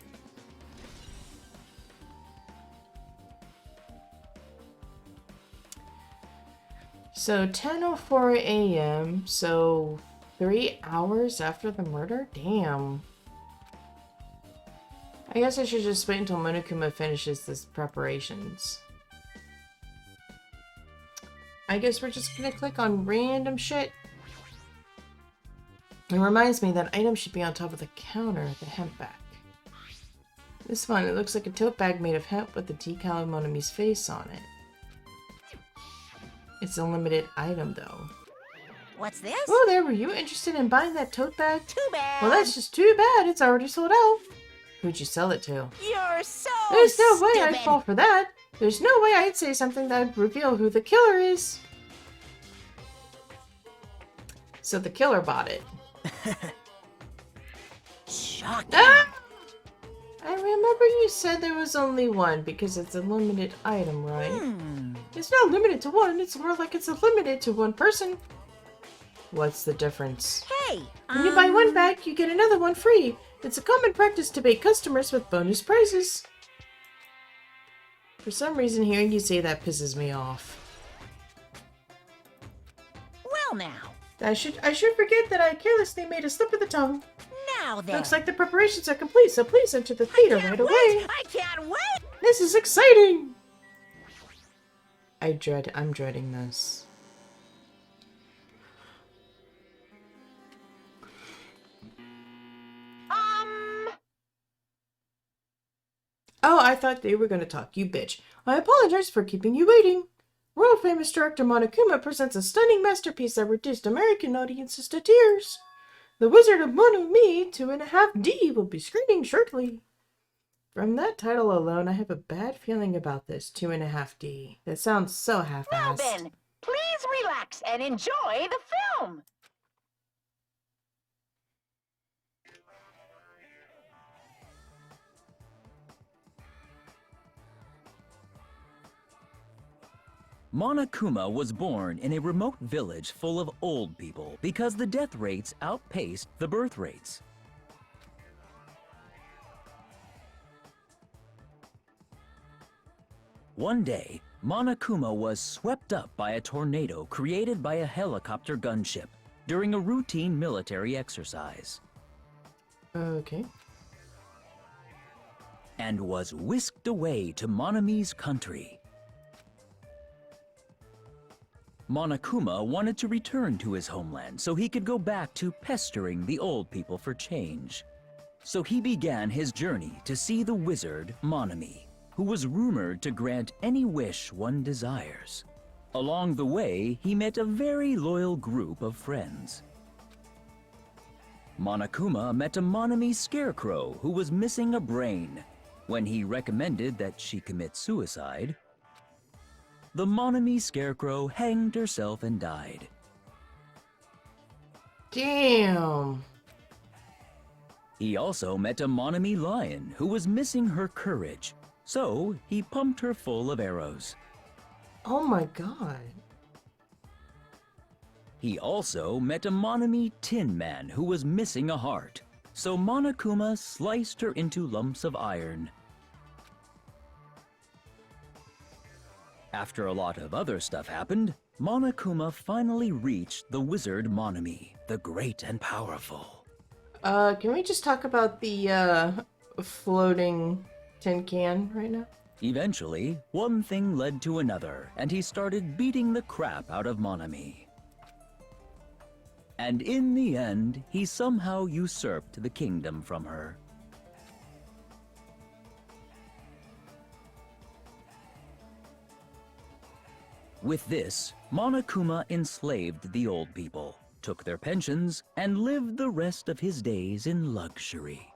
So 10:04 a.m. So 3 hours after the murder? Damn. I guess I should just wait until Monokuma finishes this preparations. I guess we're just gonna click on random shit. It reminds me that items should be on top of the counter at the hemp bag. This one, it looks like a tote bag made of hemp with the decal of Monami's face on it. It's a limited item though. What's this? Oh, there, were you interested in buying that tote bag? Too bad. Well, that's just too bad. It's already sold out. Who'd you sell it to? You're so There's no way stupid. I'd fall for that. There's no way I'd say something that'd reveal who the killer is. So the killer bought it. Shocking. Ah! I remember you said there was only one because it's a limited item, right? It's not limited to one. It's more like it's limited to one person. What's the difference? Hey, When you buy one bag, you get another one free. It's a common practice to bait customers with bonus prizes. For some reason, hearing you say that pisses me off. Well now. I should forget that I carelessly made a slip of the tongue. Now then. Looks like the preparations are complete, so please enter the theater right away. I can't wait. This is exciting! I'm dreading this. Oh, I thought they were going to talk, you bitch. I apologize for keeping you waiting. World-famous director Monokuma presents a stunning masterpiece that reduced American audiences to tears. The Wizard of Monomi 2.5D will be screening shortly. From that title alone, I have a bad feeling about this 2.5D. That sounds so Now half-assed. then, please relax and enjoy the film. Monokuma was born in a remote village full of old people because the death rates outpaced the birth rates. One day, Monokuma was swept up by a tornado created by a helicopter gunship during a routine military exercise Okay. and was whisked away to Monami's country. Monokuma wanted to return to his homeland so he could go back to pestering the old people for change. So he began his journey to see the wizard Monami, who was rumored to grant any wish one desires. Along the way, he met a very loyal group of friends. Monokuma met a Monami scarecrow who was missing a brain. When he recommended that she commit suicide, the Monami scarecrow hanged herself and died. Damn. He also met a Monami lion who was missing her courage, so he pumped her full of arrows. Oh my god. He also met a Monami tin man who was missing a heart, so Monokuma sliced her into lumps of iron. After a lot of other stuff happened, Monokuma finally reached the wizard Monami, the great and powerful. Can we just talk about the, floating tin can right now? Eventually, one thing led to another, and he started beating the crap out of Monami. And in the end, he somehow usurped the kingdom from her. With this, Monokuma enslaved the old people, took their pensions, and lived the rest of his days in luxury.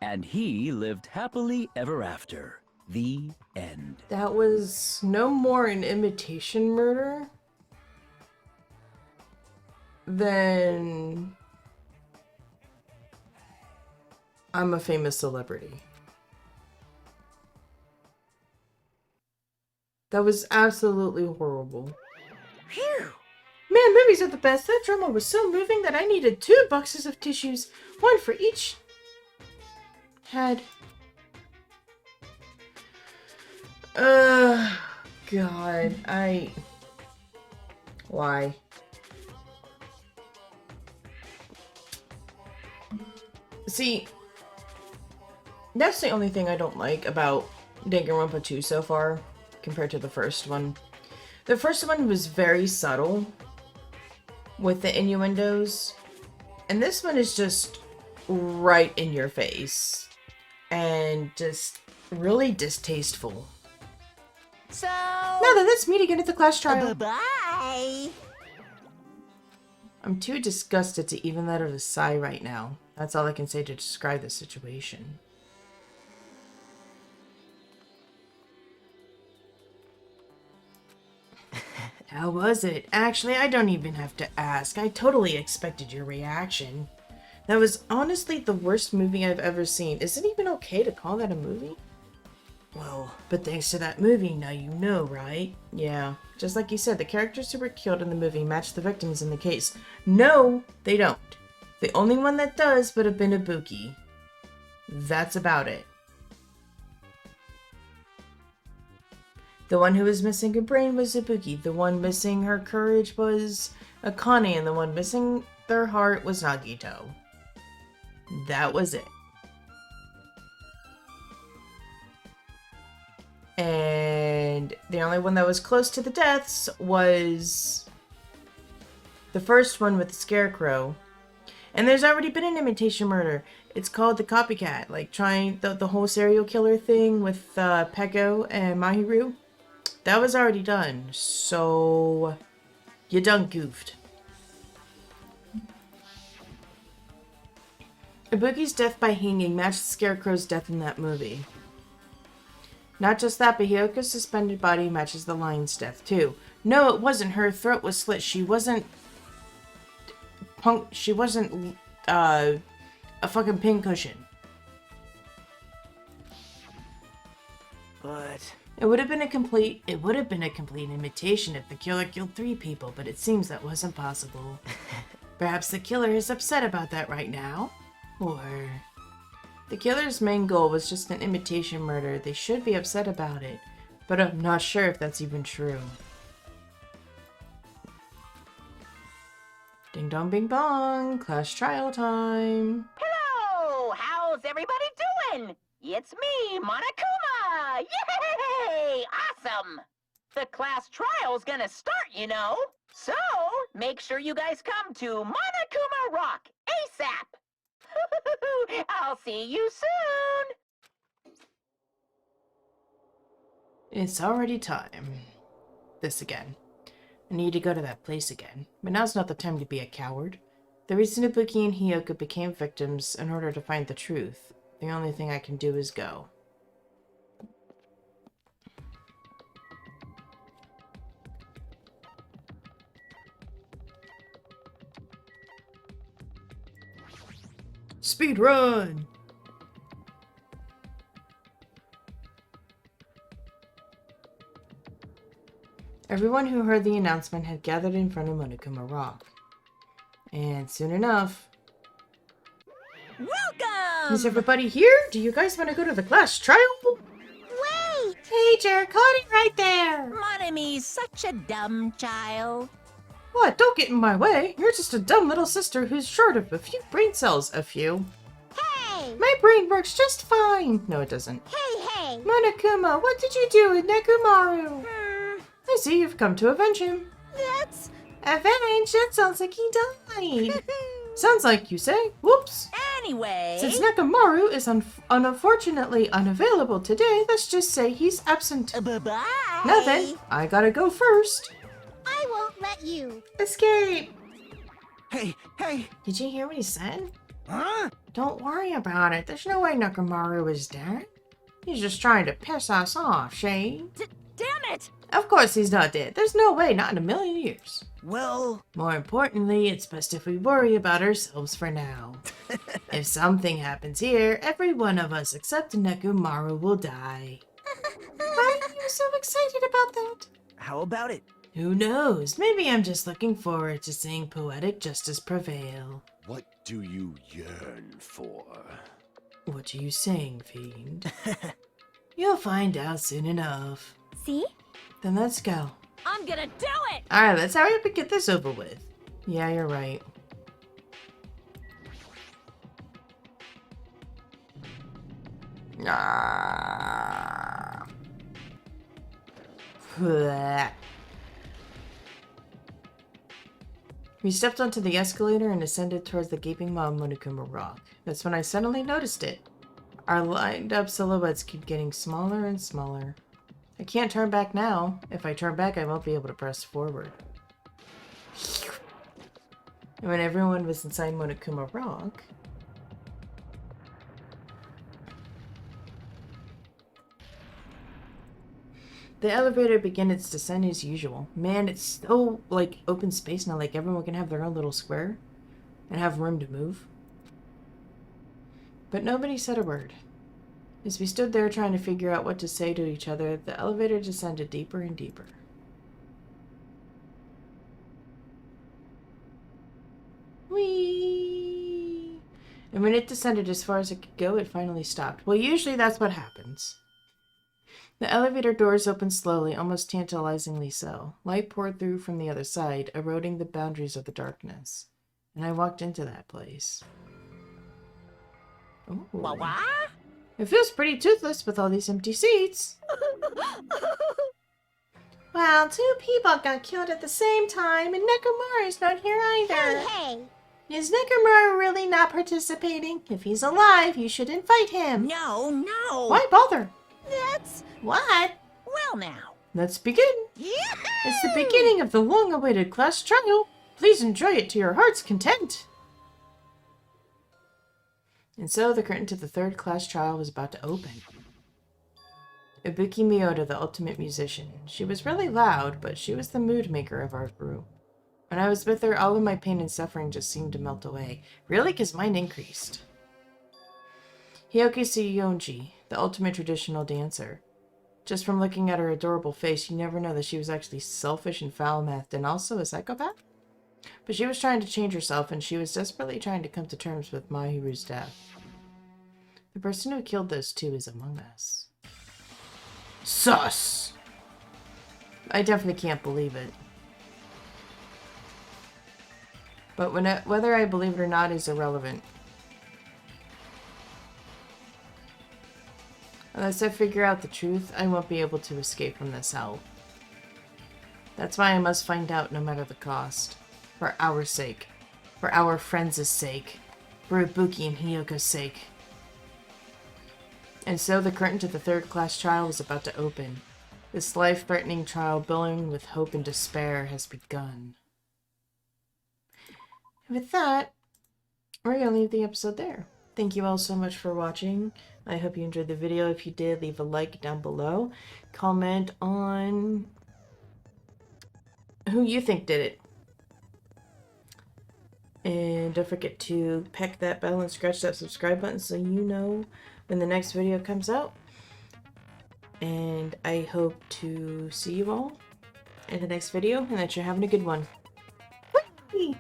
And he lived happily ever after. The end. That was no more an imitation murder than I'm a famous celebrity. That was absolutely horrible. Phew. Man, movies are the best. That drama was so moving that I needed 2 boxes of tissues, one for each head. God, Why? See, that's the only thing I don't like about Danganronpa 2 so far, compared to the first one. The first one was very subtle with the innuendos, and this one is just right in your face and just really distasteful. So... Now then, let's meet again at the class trial. Bye-bye. I'm too disgusted to even let out a sigh right now. That's all I can say to describe the situation. How was it? Actually, I don't even have to ask. I totally expected your reaction. That was honestly the worst movie I've ever seen. Is it even okay to call that a movie? Well, but thanks to that movie, now you know, right? Yeah, just like you said, the characters who were killed in the movie match the victims in the case. No, they don't. The only one that does would have been Ibuki. That's about it. The one who was missing her brain was Ibuki. The one missing her courage was Akane, and the one missing their heart was Nagito. That was it. And the only one that was close to the deaths was the first one with the Scarecrow. And there's already been an imitation murder. It's called the copycat, like trying the whole serial killer thing with Peko and Mahiru. That was already done, so you done goofed. Ibuki's death by hanging matched the Scarecrow's death in that movie. Not just that, but Hiyoko's suspended body matches the lion's death too. No, it wasn't. Her throat was slit. She wasn't a fucking pincushion. But It would have been a complete imitation if the killer killed 3 people, but it seems that wasn't possible. Perhaps the killer is upset about that right now? Or the killer's main goal was just an imitation murder. They should be upset about it, but I'm not sure if that's even true. Ding dong bing bong, class trial time. Hello! How's everybody doing? It's me, Monokuma! Yay! Awesome! The class trial's gonna start, you know. So, make sure you guys come to Monokuma Rock ASAP! I'll see you soon! It's already time. This again. I need to go to that place again. But now's not the time to be a coward. The reason Ibuki and Hiyoko became victims in order to find the truth. The only thing I can do is go. Speed run! Everyone who heard the announcement had gathered in front of Monokuma Rock. And soon enough... Welcome! Is everybody here? Do you guys want to go to the class trial? Wait! Hey, Jared, Cody, right there! Monomi's such a dumb child. What? Don't get in my way. You're just a dumb little sister who's short of a few brain cells. A few. Hey! My brain works just fine. No, it doesn't. Hey! Monokuma, what did you do with Nekomaru? I see you've come to avenge him. That's... Avenge? That sounds like he died. Sounds like you say. Whoops. Anyway... Since Nekomaru is unfortunately unavailable today, let's just say he's absent. Bye-bye! Now then, I gotta go first. I won't let you. Escape! hey, Did you hear what he said? huh? Don't worry about it. There's no way Nekomaru is dead. He's just trying to piss us off, Shane. Damn it! Of course he's not dead. There's no way, not in a million years. Well, More importantly, it's best if we worry about ourselves for now. If something happens here, every one of us except Nekomaru will die. Why are you so excited about that? how about it? Who knows? Maybe I'm just looking forward to seeing poetic justice prevail. What do you yearn for? What are you saying, Fiend? You'll find out soon enough. See? Then let's go. I'm gonna do it! Alright, let's hurry up and get this over with. Yeah, you're right. Ah. We stepped onto the escalator and ascended towards the gaping maw of Monokuma Rock. That's when I suddenly noticed it. Our lined up silhouettes keep getting smaller and smaller. I can't turn back now. If I turn back, I won't be able to press forward. And when everyone was inside Monokuma Rock... The elevator began its descent as usual. Man, it's so, like, open space now. Like, everyone can have their own little square and have room to move. But nobody said a word. As we stood there trying to figure out what to say to each other, the elevator descended deeper and deeper. Whee! And when it descended as far as it could go, it finally stopped. Well, usually that's what happens. The elevator doors opened slowly, almost tantalizingly so. Light poured through from the other side, eroding the boundaries of the darkness. And I walked into that place. Ooh. Wah-wah? It feels pretty toothless with all these empty seats. Well, 2 people got killed at the same time, and Nekomura's not here either. Hey! Is Nekomura really not participating? If he's alive, you should invite him. No, no. Why bother? That's... What? Well now. Let's begin. It's the beginning of the long-awaited class trial. Please enjoy it to your heart's content. And so the curtain to the 3rd class trial was about to open. Ibuki Miyoda, the ultimate musician. She was really loud, but she was the mood maker of our group. When I was with her, all of my pain and suffering just seemed to melt away. Really? Because mine increased. Hiyoko Tsuyoji, the ultimate traditional dancer. Just from looking at her adorable face, you never know that she was actually selfish and foul-mouthed and also a psychopath. But she was trying to change herself, and she was desperately trying to come to terms with Mahiru's death. The person who killed those 2 is among us. Sus! I definitely can't believe it. But whether I believe it or not is irrelevant. Unless I figure out the truth, I won't be able to escape from this hell. That's why I must find out no matter the cost. For our sake. For our friends' sake. For Ibuki and Hiyoko's sake. And so the curtain to the 3rd class trial was about to open. This life-threatening trial, billowing with hope and despair, has begun. And with that, we're going to leave the episode there. Thank you all so much for watching. I hope you enjoyed the video. If you did, leave a like down below. Comment on who you think did it. And don't forget to peck that bell and scratch that subscribe button so you know when the next video comes out. And I hope to see you all in the next video and that you're having a good one. Whee!